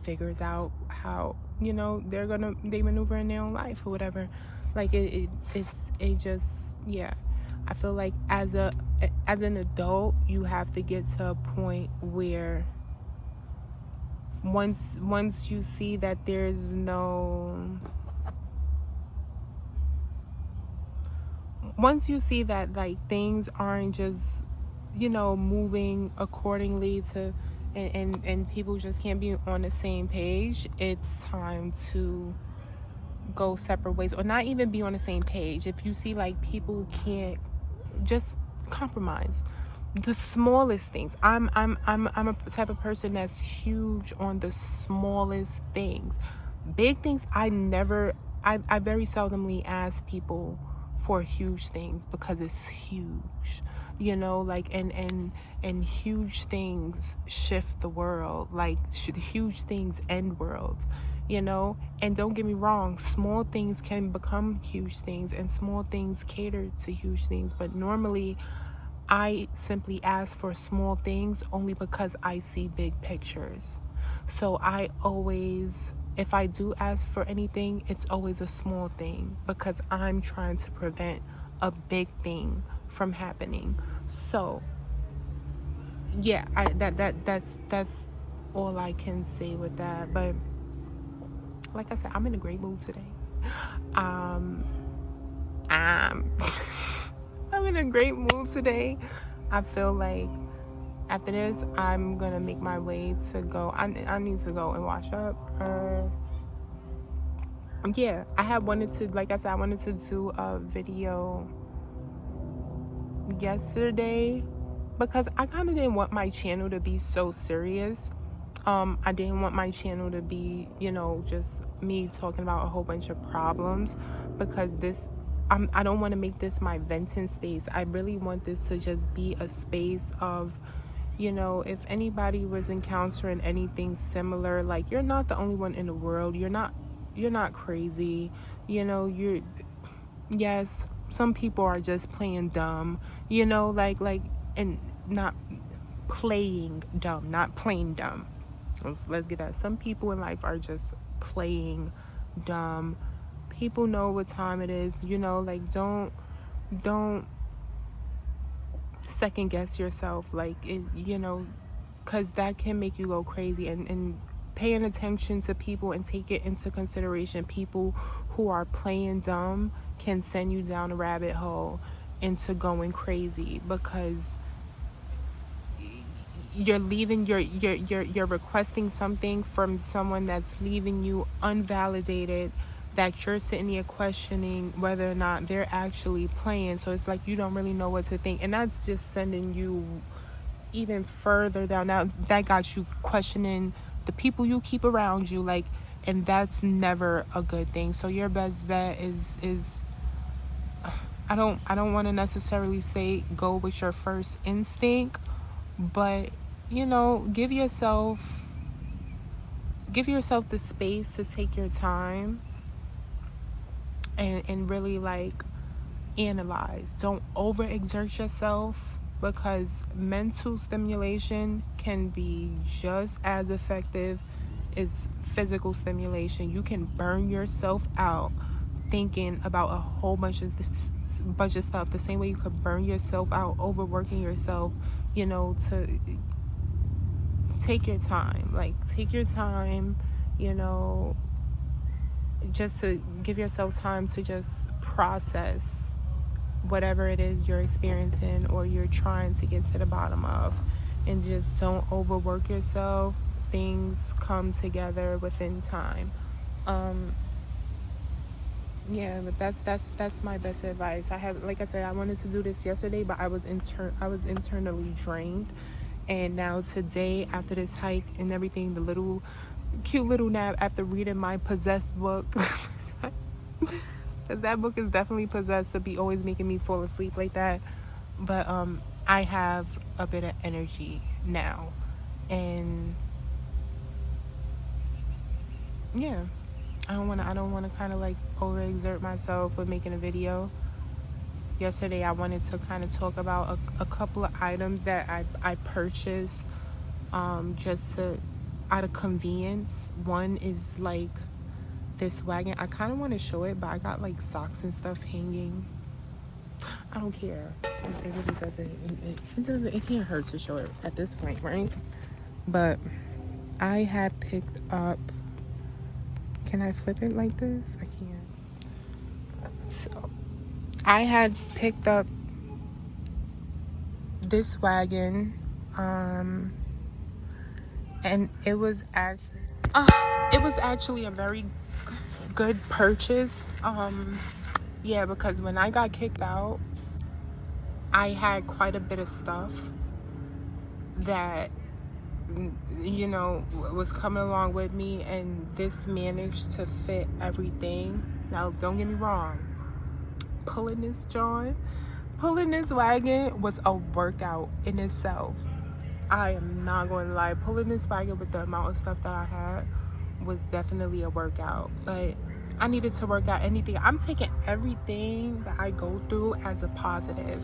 Speaker 1: figures out how, they maneuver in their own life or whatever. Like it just, yeah. I feel like as an adult, you have to get to a point where once you see that there's no, once you see that like things aren't just, moving accordingly to, and people just can't be on the same page, it's time to go separate ways, or not even be on the same page. If you see like people can't, just compromise the smallest things. I'm a type of person that's huge on the smallest things. Big things, I very seldomly ask people for huge things because it's huge, like, and huge things shift the world. Like huge things end worlds, and don't get me wrong, small things can become huge things, and small things cater to huge things. But normally I simply ask for small things only because I see big pictures. So I always, if I do ask for anything, it's always a small thing because I'm trying to prevent a big thing from happening. So yeah, that's all I can say with that. But like I said, I'm in a great mood today. I'm I'm in a great mood today. I feel like after this, I'm gonna make my way to go. I need to go and wash up. Yeah, I wanted to do a video yesterday because I kind of didn't want my channel to be so serious. I didn't want my channel to be, just me talking about a whole bunch of problems, because I don't want to make this my venting space. I really want this to just be a space of, if anybody was encountering anything similar, like, you're not the only one in the world. You're not crazy. Yes, some people are just playing dumb, and not playing dumb, not plain dumb. Let's get that. Some people in life are just playing dumb. People know what time it is, don't second guess yourself, because that can make you go crazy. And paying attention to people and take it into consideration, people who are playing dumb can send you down a rabbit hole into going crazy, because you're requesting something from someone that's leaving you unvalidated, that you're sitting here questioning whether or not they're actually playing. So it's like you don't really know what to think, and that's just sending you even further down. Now that got you questioning the people you keep around you, and that's never a good thing. So your best bet is I don't want to necessarily say go with your first instinct, but give yourself the space to take your time and really analyze. Don't overexert yourself. because mental stimulation can be just as effective as physical stimulation. You can burn yourself out thinking about a whole bunch of stuff, the same way you could burn yourself out overworking yourself. To take your time, you know just to give yourself time to just process whatever it is you're experiencing or you're trying to get to the bottom of, and just don't overwork yourself. Things come together within time. Yeah, but that's my best advice. Like I said, I wanted to do this yesterday, but I was internally drained. And now today, after this hike and everything, the little cute little nap after reading my possessed book, because that book is definitely possessed to be always making me fall asleep like that. But I have a bit of energy now, and yeah, I don't want to kind of like overexert myself with making a video. Yesterday, I wanted to kind of talk about a couple of items that I purchased just to out of convenience. One is like this wagon. I kind of want to show it, but I got like socks and stuff hanging. I don't care. It really doesn't. It can't hurt to show it at this point, right? But I had picked up. Can I flip it like this? I can't. So I had picked up this wagon, and it was actually a very good purchase. Yeah, because when I got kicked out, I had quite a bit of stuff that was coming along with me, and this managed to fit everything. Now, don't get me wrong, pulling this wagon was a workout in itself. I am not going to lie. Pulling this wagon with the amount of stuff that I had was definitely a workout. But I needed to work out anything. I'm taking everything that I go through as a positive.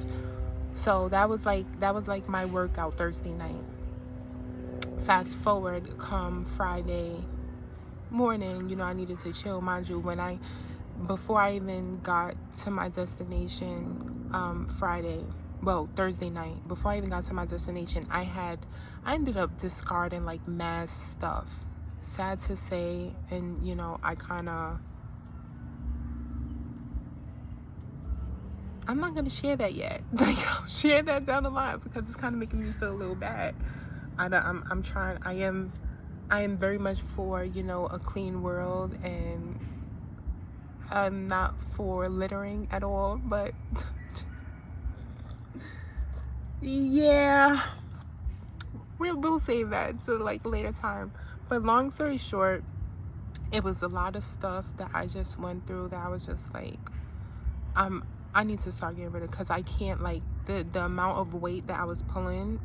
Speaker 1: So that was like my workout Thursday night. Fast forward, come Friday morning, I needed to chill. Mind you, before I even got to my destination, Thursday night, before I even got to my destination, I ended up discarding like mass stuff. Sad to say, and I'm not gonna share that yet. Like, I'll share that down the line because it's kind of making me feel a little bad. I am very much for a clean world, and I'm not for littering at all, but yeah, we'll save that to like later time. But long story short, it was a lot of stuff that I just went through that I was just like, I need to start getting rid of, because I can't, like, the amount of weight that I was pulling,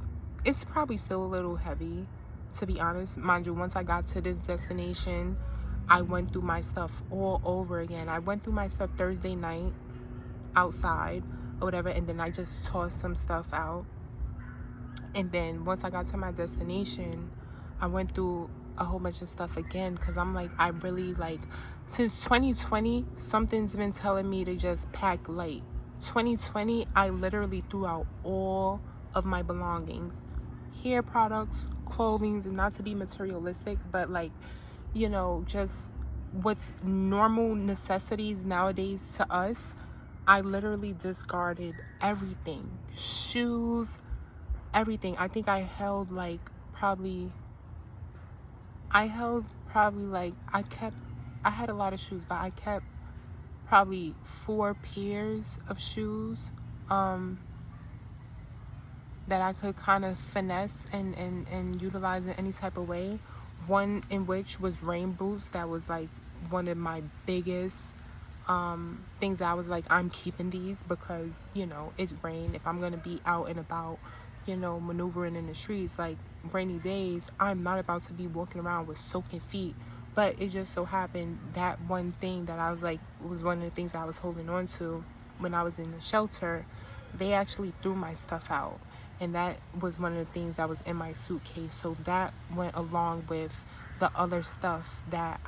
Speaker 1: it's probably still a little heavy, to be honest. Mind you, once I got to this destination, I went through my stuff all over again. I went through my stuff Thursday night outside or whatever, and then I just tossed some stuff out. And then once I got to my destination, I went through a whole bunch of stuff again, because I'm like, I really, like, since 2020, something's been telling me to just pack light. 2020, I literally threw out all of my belongings. Hair products, clothing, and not to be materialistic, but like, just what's normal necessities nowadays to us. I literally discarded everything. Shoes, everything. I think I had a lot of shoes, but I kept probably 4 pairs of shoes that I could kind of finesse and utilize in any type of way. One in which was rain boots. That was like one of my biggest things that I was like, I'm keeping these because, it's rain. If I'm going to be out and about, maneuvering in the streets, like rainy days, I'm not about to be walking around with soaking feet. But it just so happened that one thing that I was like, was one of the things that I was holding on to when I was in the shelter. They actually threw my stuff out. and that was one of the things that was in my suitcase. So that went along with the other stuff that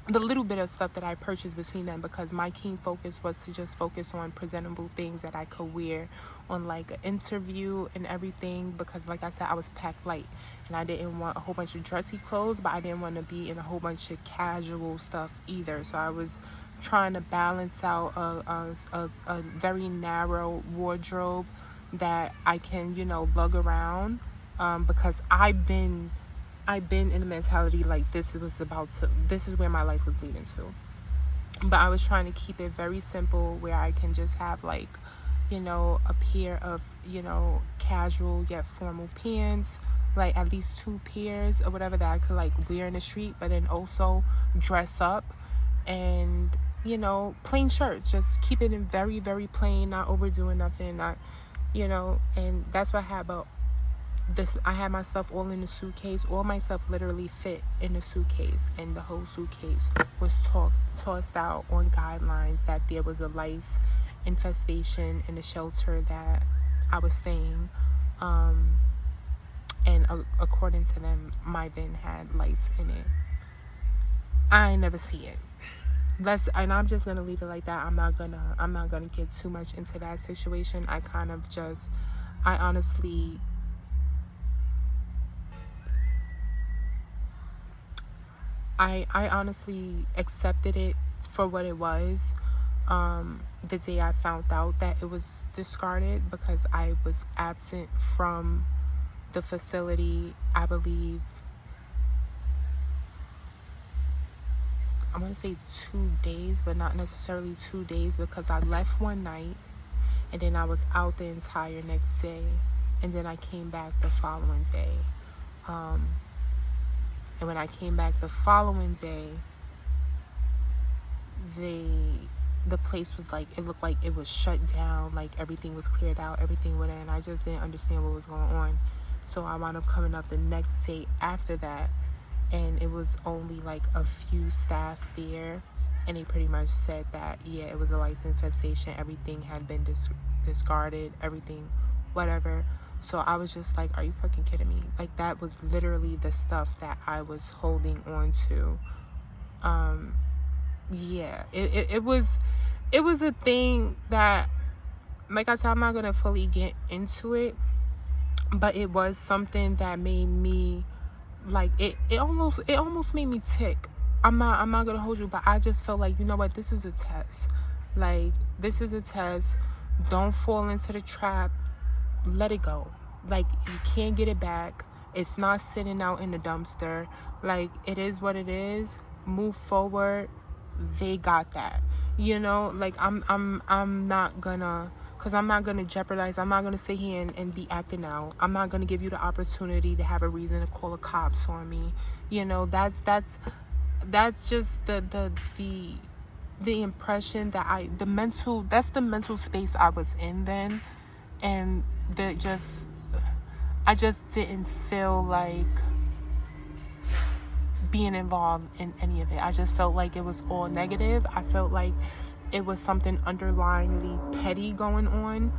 Speaker 1: the little bit of stuff that I purchased between them, because my keen focus was to just focus on presentable things that I could wear on like an interview and everything, because like I said, I was packed light and I didn't want a whole bunch of dressy clothes, but I didn't want to be in a whole bunch of casual stuff either. So I was trying to balance out a very narrow wardrobe that I can, lug around, because I've been in a mentality like this is where my life was leading to. But I was trying to keep it very simple, where I can just have like, a pair of, casual yet formal pants, like at least 2 pairs or whatever that I could like wear in the street, but then also dress up, and, plain shirts, just keep it in very, very plain, not overdoing nothing, not, and that's what I had about this. I had my stuff all in the suitcase. All my stuff literally fit in the suitcase, and the whole suitcase was tossed out on guidelines that there was a lice infestation in the shelter that I was staying, and according to them, my bin had lice in it. I never see it. And I'm just gonna leave it like that. I'm not gonna get too much into that situation. I honestly accepted it for what it was, the day I found out that it was discarded, because I was absent from the facility, I believe, I want to say 2 days, but not necessarily 2 days, because I left one night and then I was out the entire next day, and then I came back the following day. And when I came back the following day, the place was like, it looked like it was shut down, like everything was cleared out, everything went in. I just didn't understand what was going on. So I wound up coming up the next day after that, and it was only like a few staff there, and they pretty much said that, yeah, it was a lice infestation, everything had been discarded, everything, whatever. So I was just like, are you fucking kidding me? Like, that was literally the stuff that I was holding on to. Yeah, it was a thing that, like I said, I'm not gonna fully get into it, but it was something that made me like, it almost made me tick. I'm not gonna hold you, but I just felt like, you know what, this is a test. Like, this is a test. Don't fall into the trap. Let it go. Like, you can't get it back. It's not sitting out in the dumpster. Like, it is what it is. Move forward. They got that. Like, I'm not gonna, because I'm not gonna jeopardize. I'm not gonna sit here and be acting out. I'm not gonna give you the opportunity to have a reason to call the cops on me. That's just the impression that that's the mental space I was in then. And I just didn't feel like being involved in any of it. I just felt like it was all negative. I felt like it was something underlyingly petty going on,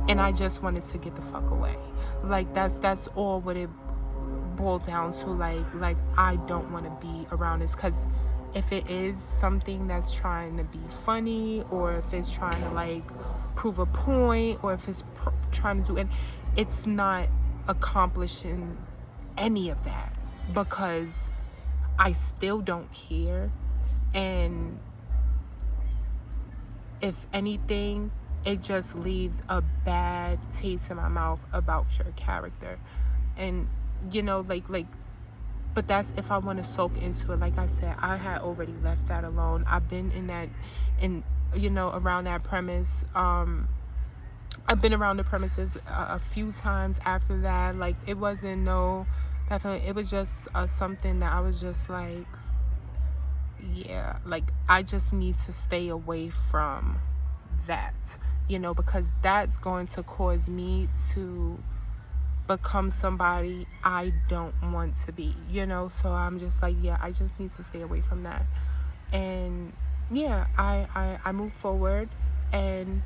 Speaker 1: and I just wanted to get the fuck away. Like, that's all what it boiled down to. Like I don't want to be around this, because if it is something that's trying to be funny, or if it's trying to like prove a point, or if it's trying to do it, it's not accomplishing any of that, because I still don't care. And if anything, it just leaves a bad taste in my mouth about your character. And but that's if I want to soak into it. Like I said, I had already left that alone. I've been around that premise. I've been around the premises a few times after that. Like, it wasn't definitely, it was just something that I was just like, yeah, like, I just need to stay away from that, because that's going to cause me to become somebody I don't want to be, so I'm just like, yeah, I just need to stay away from that. And yeah, I moved forward, and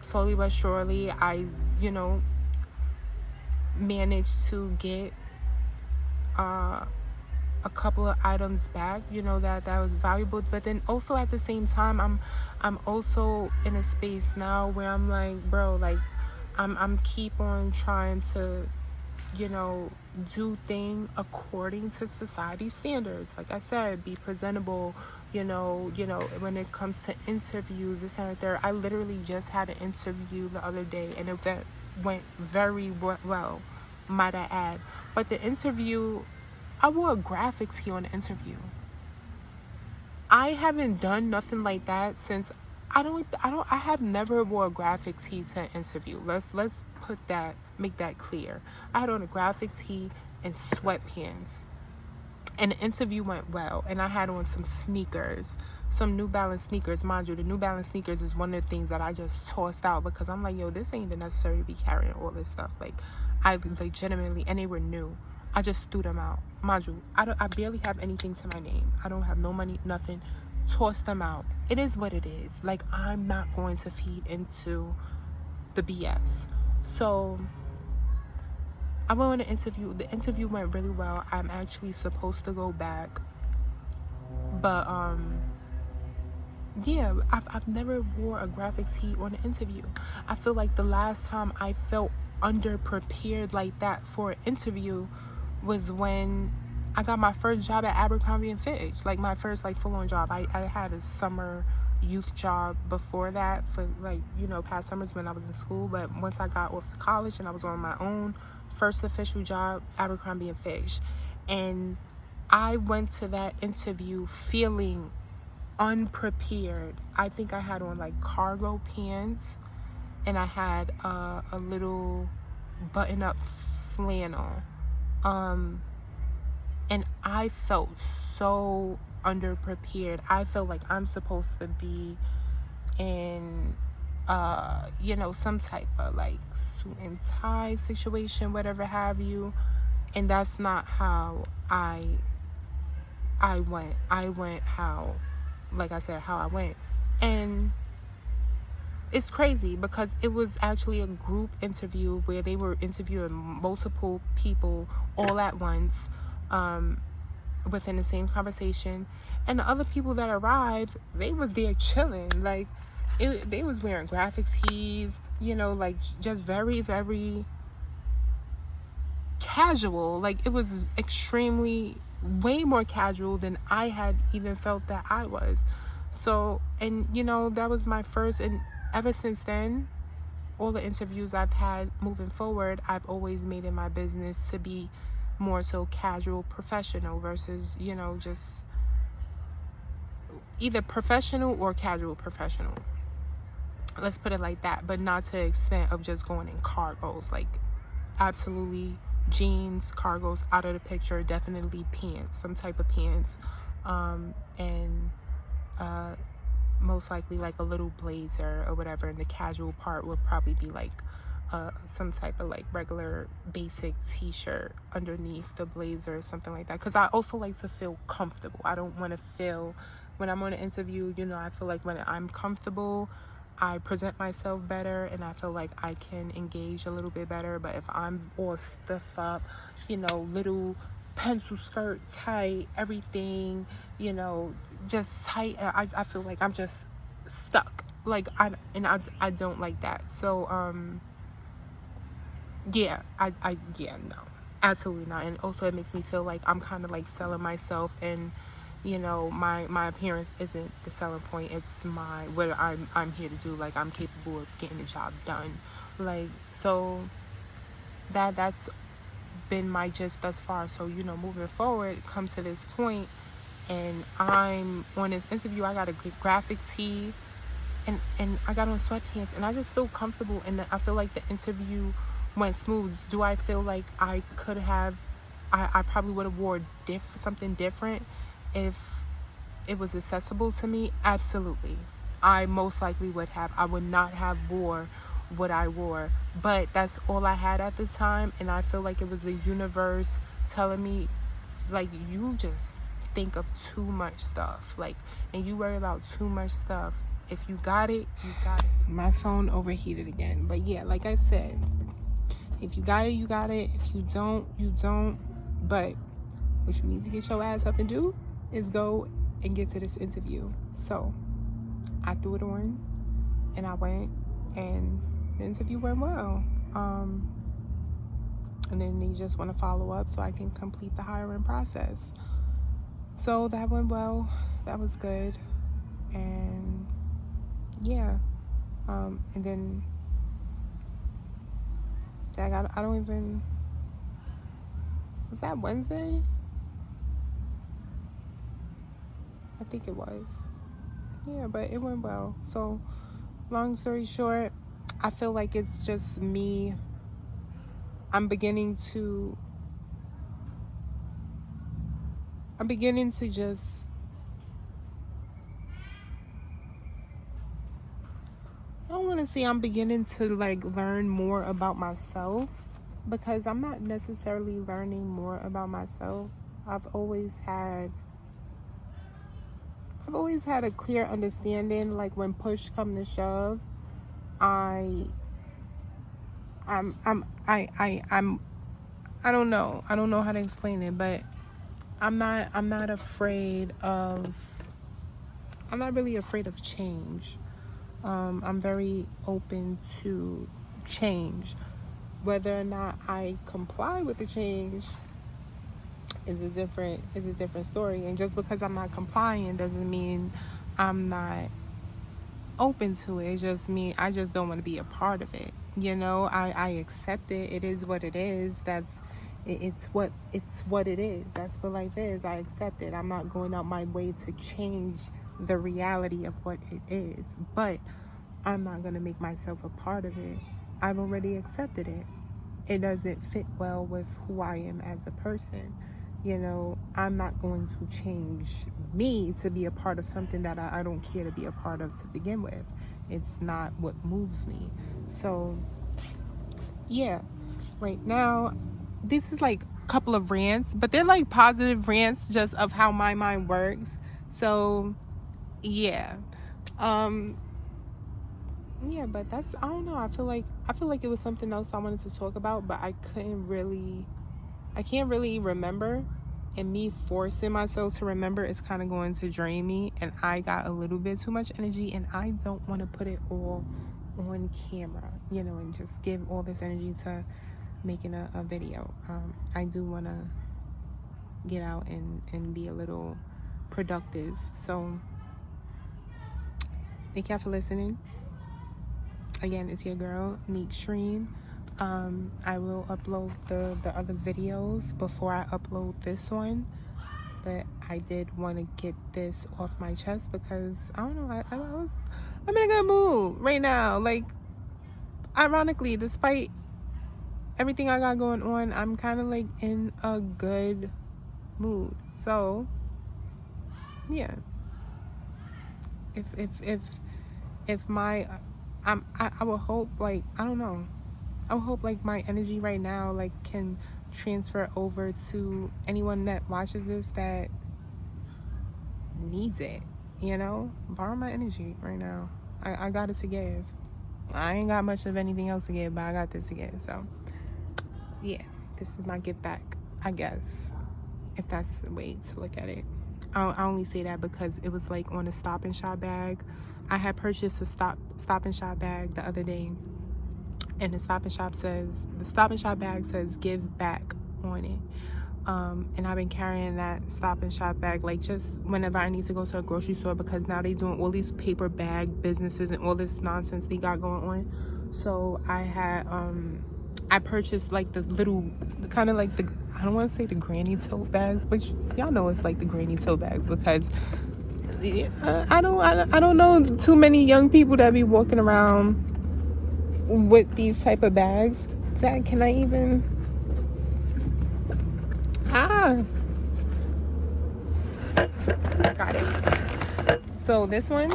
Speaker 1: slowly but surely, I, managed to get a couple of items back, that was valuable. But then also at the same time, I'm also in a space now where I'm like, bro, like I'm keep on trying to, do thing according to society standards. Like I said, be presentable, when it comes to interviews, this and that. I literally just had an interview the other day, and it went very well, might I add. But the interview, I wore a graphics tee on the interview. I haven't done nothing like that since I have never wore a graphics tee to an interview. Let's make that clear. I had on a graphics tee and sweatpants. And the interview went well, and I had on some sneakers, some New Balance sneakers. Mind you, the New Balance sneakers is one of the things that I just tossed out because I'm like, yo, this ain't even necessary to be carrying all this stuff. Like, I legitimately, and they were new. I just threw them out. Mind you, I barely have anything to my name. I don't have no money, nothing. Toss them out. It is what it is. Like, I'm not going to feed into the BS. So I went on an interview. The interview went really well. I'm actually supposed to go back. But yeah, I've never wore a graphics tee on an interview. I feel like the last time I felt underprepared like that for an interview was when I got my first job at Abercrombie and Fitch. Like my first full-on job. I had a summer youth job before that for past summers when I was in school. But once I got off to college and I was on my own, first official job, Abercrombie and Fitch. And I went to that interview feeling unprepared. I think I had on cargo pants, and I had a little button-up flannel. And I felt so underprepared. I felt like I'm supposed to be in some type of suit and tie situation, whatever have you. And that's not how I went. I went how I went. And it's crazy because it was actually a group interview where they were interviewing multiple people all at once, within the same conversation. And the other people that arrived, they was there chilling. They was wearing graphics tees, just very, very casual. It was extremely, way more casual than I had even felt that I was. So, and that was my first, and ever since then, all the interviews I've had moving forward, I've always made it my business to be more so casual professional versus, just either professional or casual professional. Let's put it like that, but not to the extent of just going in cargos. Absolutely jeans, cargos out of the picture. Definitely pants, some type of pants, and most likely a little blazer or whatever. And the casual part would probably be some type of regular basic t-shirt underneath the blazer or something like that, because I also like to feel comfortable. I don't want to feel, when I'm on an interview, I feel like when I'm comfortable, I present myself better and I feel like I can engage a little bit better. But if I'm all stiff up, little pencil skirt tight, everything, just tight, I feel like I'm just stuck. I don't like that. So yeah, no, absolutely not. And also it makes me feel like I'm kind of selling myself, and my appearance isn't the selling point. It's what I'm here to do. I'm capable of getting the job done. So that's been my gist thus far. So moving forward, come to this point, and I'm on this interview. I got a graphic tee, and I got on sweatpants, and I just feel comfortable, and I feel like the interview went smooth. Do I feel like I could have, I probably would have wore something different if it was accessible to me? Absolutely. I most likely would have. I would not have wore what I wore, but that's all I had at the time. And I feel like it was the universe telling me, you just think of too much stuff, and you worry about too much stuff. If you got it, you got it. My phone overheated again. But yeah, like I said, if you got it, you got it. If you don't, you don't. But what you need to get your ass up and do is go and get to this interview. So I threw it on and I went, and the interview went well. And then they just want to follow up so I can complete the hiring process. So that went well. That was good. And yeah. And then I don't even, was that Wednesday? I think it was. Yeah, but it went well. So long story short, I feel like it's just me. I'm beginning to just, I don't want to say I'm beginning to like learn more about myself, because I'm not necessarily learning more about myself. I've always had a clear understanding, like when push come to shove, I don't know how to explain it, but I'm not really afraid of change. I'm very open to change. Whether or not I comply with the change is a different story. And just because I'm not complying doesn't mean I'm not open to it. It's just me. I just don't want to be a part of it. You know, I accept it. It is what it is. It's what it is. That's what life is. I accept it. I'm not going out my way to change the reality of what it is, but I'm not going to make myself a part of it. I've already accepted it. It doesn't fit well with who I am as a person. You know, I'm not going to change me to be a part of something that I don't care to be a part of to begin with. It's not what moves me. So yeah, right now, this is like a couple of rants, but they're like positive rants just of how my mind works. So yeah. Yeah, but that's, I don't know, I feel like it was something else I wanted to talk about, but I can't really remember, and me forcing myself to remember is kind of going to drain me, and I got a little bit too much energy, and I don't want to put it all on camera, you know, and just give all this energy to making a video. I do want to get out and be a little productive. So thank y'all for listening. Again, it's your girl, Neek Shreen. I will upload the other videos before I upload this one. But I did want to get this off my chest because, I don't know, I'm in a good mood right now. Like, ironically, despite everything I got going on, I'm kind of like in a good mood. So, yeah. If my... I would hope, like, I don't know, I would hope like my energy right now like can transfer over to anyone that watches this that needs it, you know. Borrow my energy right now. I got it to give. I ain't got much of anything else to give, but I got this to give. So yeah, this is my give back, I guess, if that's the way to look at it. I only say that because it was like on a Stop and Shop bag. I had purchased a Stop and Shop bag the other day, and the Stop and Shop bag says give back on it. And I've been carrying that Stop and Shop bag like just whenever I need to go to a grocery store, because now they doing all these paper bag businesses and all this nonsense they got going on. So I purchased like the little, kind of like the, I don't want to say the granny tote bags, but y'all know it's like the granny tote bags, because I don't know too many young people that be walking around with these type of bags. Dad, can I even? Got it. So this one,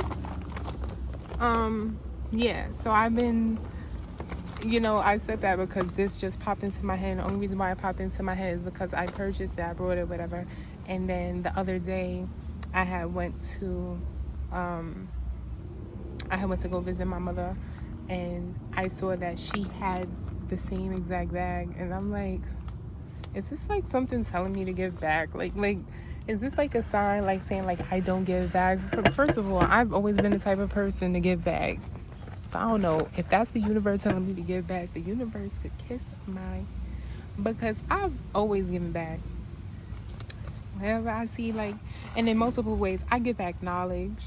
Speaker 1: yeah. So I've been, you know, I said that because this just popped into my head. The only reason why it popped into my head is because I purchased it, I brought it, whatever. And then the other day, I had went to I had went to go visit my mother, and I saw that she had the same exact bag, and I'm like, is this like something telling me to give back? Like, is this like a sign, like saying like I don't give back? First of all, I've always been the type of person to give back, so I don't know if that's the universe telling me to give back. The universe could kiss my, because I've always given back. Whenever I see like, and in multiple ways, I give back knowledge.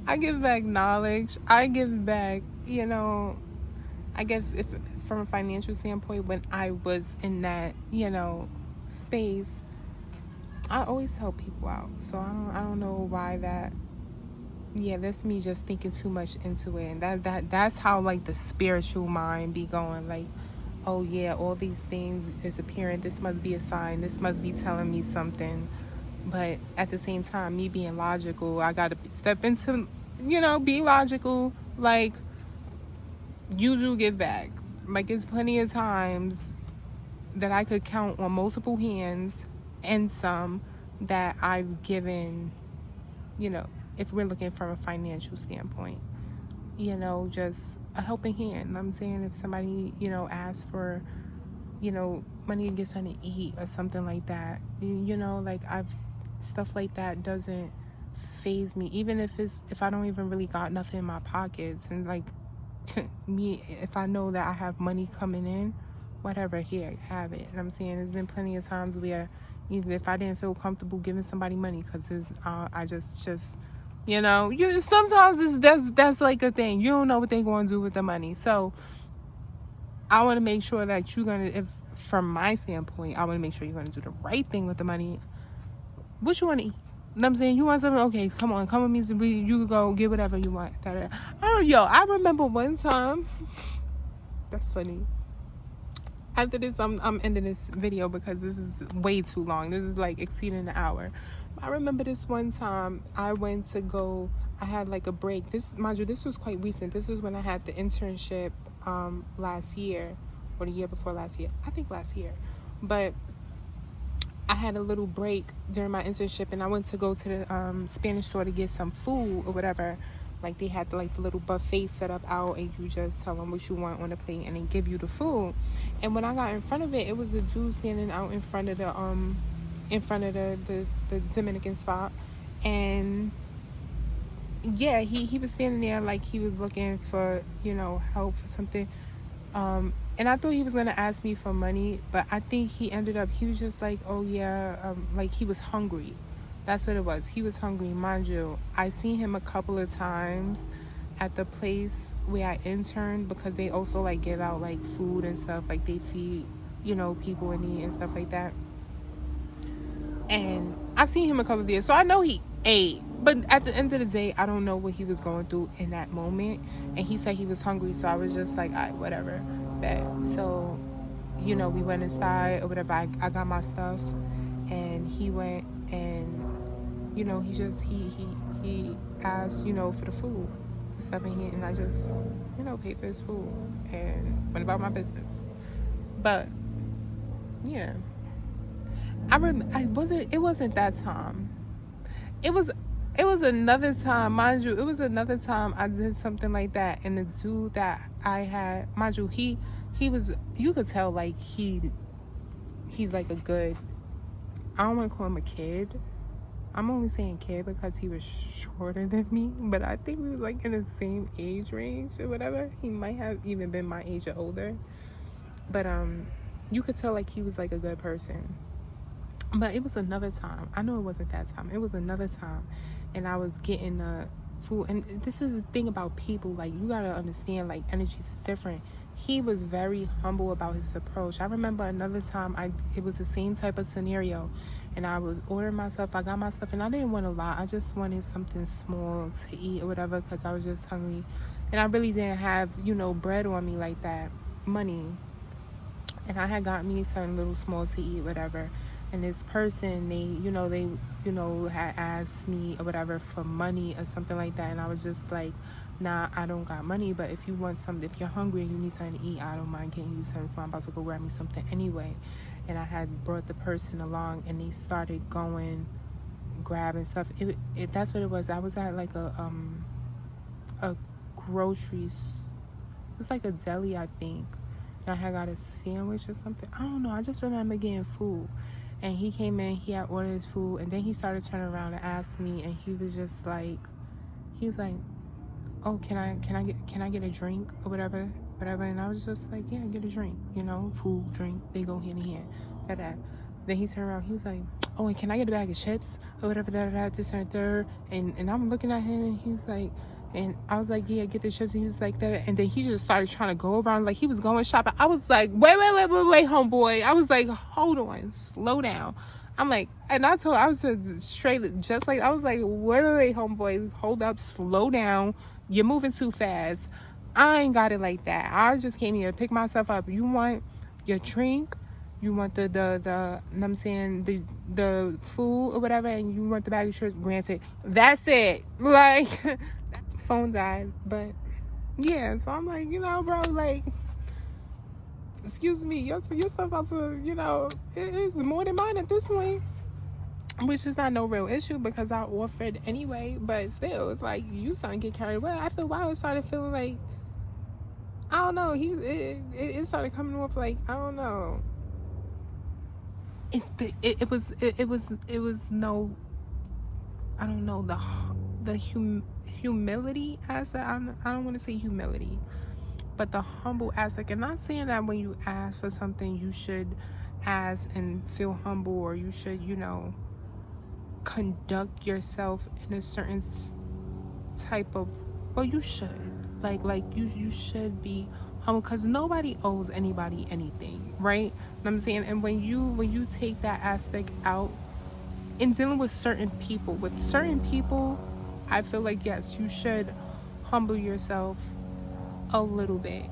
Speaker 1: I give back knowledge. I give back, I guess if from a financial standpoint, when I was in that, space, I always help people out. So I don't know why that. Yeah, that's me just thinking too much into it, and that's how like the spiritual mind be going. Like, oh yeah, all these things is appearing. This must be a sign. This must be telling me something. But at the same time, me being logical, I gotta step into, be logical. Like, you do give back. Like, it's plenty of times that I could count on multiple hands and some that I've given, if we're looking from a financial standpoint, just a helping hand. I'm saying if somebody, asks for, money to get something to eat or something like that, like stuff like that doesn't phase me, even if I don't even really got nothing in my pockets, and like me, if I know that I have money coming in, whatever, here, have it. And I'm saying there's been plenty of times where even if I didn't feel comfortable giving somebody money, because I just you sometimes that's like a thing. You don't know what they're going to do with the money. So I want to make sure that you're gonna, if from my standpoint, I want to make sure you're gonna do the right thing with the money. What you want to eat? I'm saying, you want something? Okay, come with me. So you can go get whatever you want. I remember one time. That's funny. After this, I'm ending this video because this is way too long. This is like exceeding an hour. I remember this one time I went to go. I had like a break. Mind you, this was quite recent. This is when I had the internship last year, or the year before last year. I think last year, but I had a little break during my internship, and I went to go to the Spanish store to get some food or whatever. Like, they had like the little buffet set up out, and you just tell them what you want on the plate, and they give you the food. And when I got in front of it, it was a dude standing out in front of the Dominican spot, and yeah, he was standing there like he was looking for help for something. And I thought he was gonna ask me for money, but I think he was just like, oh yeah, like he was hungry. That's what it was. He was hungry. Mind you, I seen him a couple of times at the place where I interned, because they also like give out like food and stuff, like they feed, people in need and stuff like that. And I've seen him a couple of years, so I know he ate. But at the end of the day, I don't know what he was going through in that moment. And he said he was hungry, so I was just like, all right, whatever. So, we went inside or whatever. I got my stuff, and he went and, he asked, for the food and stuff, and I just, paid for his food and went about my business. But yeah, it wasn't that time. It was another time, mind you. It was another time I did something like that, and the dude that I had, mind you, he was, you could tell like he's like a good, I don't want to call him a kid. I'm only saying kid because he was shorter than me, but I think we was like in the same age range or whatever. He might have even been my age or older, but you could tell like he was like a good person. But it was another time. I know it wasn't that time. It was another time, and I was getting food. And this is the thing about people. Like, you gotta understand, like, energies is different. He was very humble about his approach. I remember another time, it was the same type of scenario, and I was ordering myself. I got my stuff, and I didn't want a lot. I just wanted something small to eat or whatever, because I was just hungry, and I really didn't have, bread on me like that, money. And I had got me something little small to eat, whatever. And this person, they had asked me or whatever for money or something like that. And I was just like, nah, I don't got money. But if you want something, if you're hungry and you need something to eat, I don't mind getting you something. I'm about to go grab me something anyway. And I had brought the person along, and they started going grabbing stuff. That's what it was. I was at like a it was like a deli, I think. And I had got a sandwich or something. I don't know. I just remember getting food. And he came in, he had ordered his food, and then he started turning around and asked me, and he was just like, he was like, oh, can I get a drink or whatever. And I was just like, yeah, get a drink, food, drink, they go hand in hand, that. Then he turned around, he was like, oh, and can I get a bag of chips or whatever, this and third. And I'm looking at him, and he was like, and I was like, yeah, get the chips. And he was like that. And then he just started trying to go around like he was going shopping. I was like, wait, homeboy. I was like, hold on, slow down. I'm like, and I was straight, just like, I was like, wait, homeboy, hold up, slow down. You're moving too fast. I ain't got it like that. I just came here to pick myself up. You want your drink? You want the you know what I'm saying, the food or whatever, and you want the bag of chips, granted. That's it. Like, phone died. But yeah, so I'm like, bro, like, excuse me, your stuff about to, it's more than mine at this point. Which is not no real issue because I offered anyway, but still, it's like you starting to get carried away. After a while, it started feeling like, I don't know. It started coming off like, I don't know. It was no, I don't know, the humility aspect. I don't want to say humility, but the humble aspect. And not saying that when you ask for something, you should ask and feel humble, or you should, conduct yourself in a certain type of, well, you should like you should be humble, because nobody owes anybody anything, right? You know what I'm saying? And when you take that aspect out in dealing with certain people, I feel like, yes, you should humble yourself a little bit,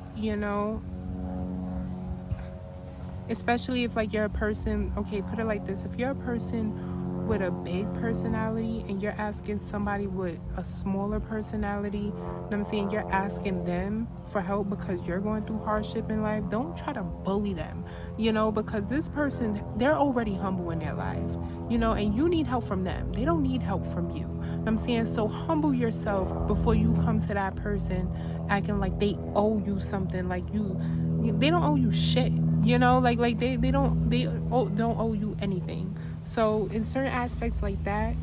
Speaker 1: especially if like you're a person, okay, put it like this, if you're a person with a big personality and you're asking somebody with a smaller personality, you know what I'm saying, you're asking them for help because you're going through hardship in life, don't try to bully them, because this person, they're already humble in their life, and you need help from them. They don't need help from you. What I'm saying, so humble yourself before you come to that person acting like they owe you something, like they don't owe you shit, like they don't owe you anything. So in certain aspects like that,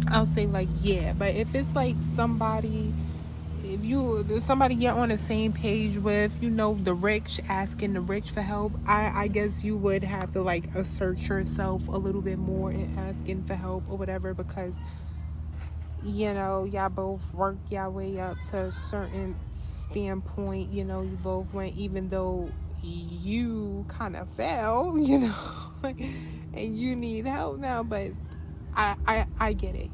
Speaker 1: I'll say like, yeah. But if it's like somebody you're on the same page with, the rich, asking the rich for help, I guess you would have to like assert yourself a little bit more in asking for help or whatever, because y'all both work y'all way up to a certain standpoint, you both went, even though you kind of fell, and you need help now. But I get it,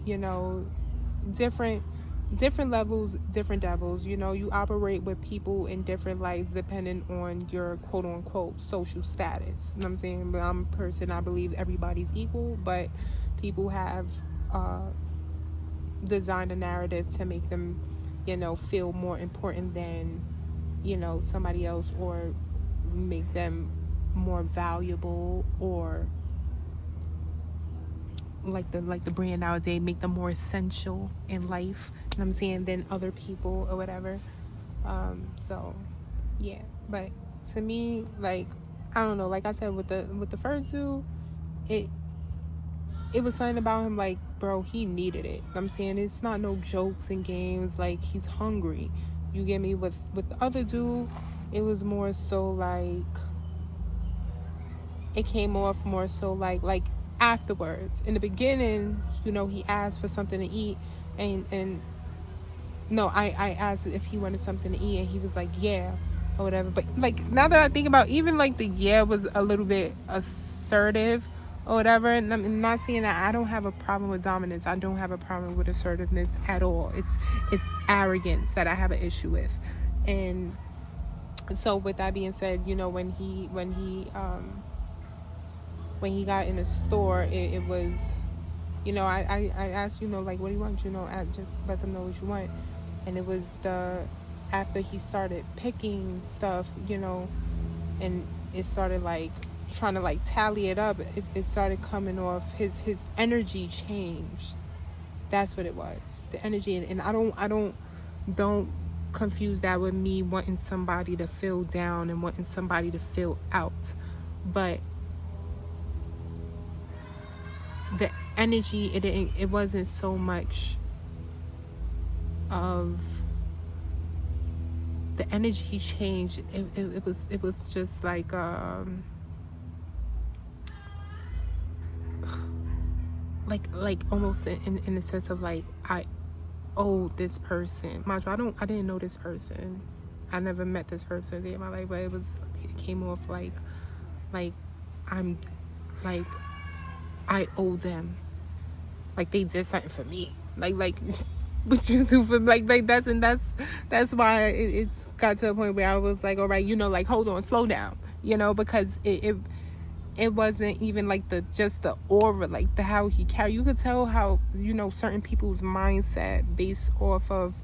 Speaker 1: different levels, different devils, you operate with people in different lights depending on your quote unquote social status, you know what I'm saying? But I'm a person, I believe everybody's equal, but people have designed a narrative to make them, feel more important than, somebody else, or make them more valuable, or like the brand nowadays, make them more essential in life, you know what I'm saying, than other people or whatever. So yeah, but to me, like, I don't know, like I said, with the first dude, it was something about him, like, bro, he needed it. I'm saying, it's not no jokes and games, like, he's hungry, you get me? With the other dude, it was more so like, it came off more so like afterwards. In the beginning, he asked for something to eat, and no, I asked if he wanted something to eat, and he was like, yeah, or whatever. But like, now that I think about, even like the yeah was a little bit assertive or whatever. And I'm not saying that I don't have a problem with dominance. I don't have a problem with assertiveness at all. It's arrogance that I have an issue with. And so with that being said, when he got in the store, it was, I asked, like, what do you want? I just let them know what you want. And it was after he started picking stuff, and it started like trying to like tally it up, it started coming off. His energy changed. That's what it was. The energy, and don't confuse that with me wanting somebody to feel down and wanting somebody to feel out. But the energy, it wasn't so much of the energy change. It was just like like almost in the sense of like I owe this person. Mind you, I didn't know this person. I never met this person in my life, but it came off like I'm like I owe them. Like they did something for me. Like what you do for like that's why it's got to a point where I was like, all right, like hold on, slow down, because it wasn't even like just the aura, like the how he carried. You could tell how certain people's mindset based off of,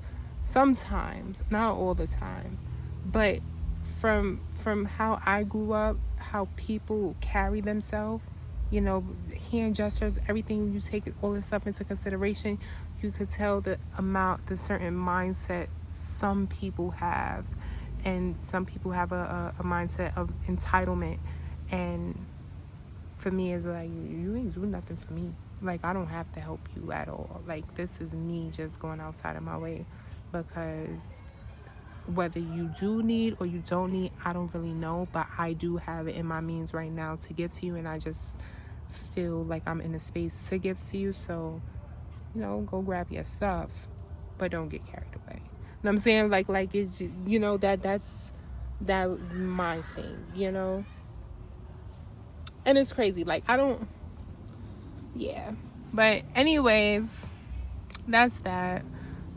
Speaker 1: sometimes, not all the time, but from how I grew up, how people carry themselves, hand gestures, everything. You take all this stuff into consideration, you could tell the certain mindset some people have, and some people have a mindset of entitlement. And for me, it's like, you ain't do nothing for me. Like, I don't have to help you at all. Like, this is me just going outside of my way, because whether you do need or you don't need, I don't really know, but I do have it in my means right now to give to you, and I just feel like I'm in a space to give to you. So, go grab your stuff, but don't get carried away. You know what I'm saying? Like it's just, that was my thing, and it's crazy. Like, yeah. But anyways, that's that.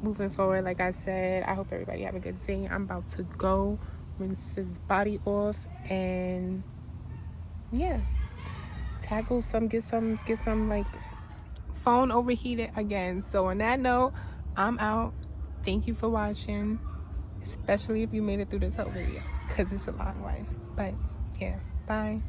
Speaker 1: Moving forward, like I said, I hope everybody have a good day. I'm about to go rinse this body off, and yeah, tackle get some like phone overheated again. So on that note, I'm out. Thank you for watching, especially if you made it through this whole video, because it's a long one. But yeah, bye.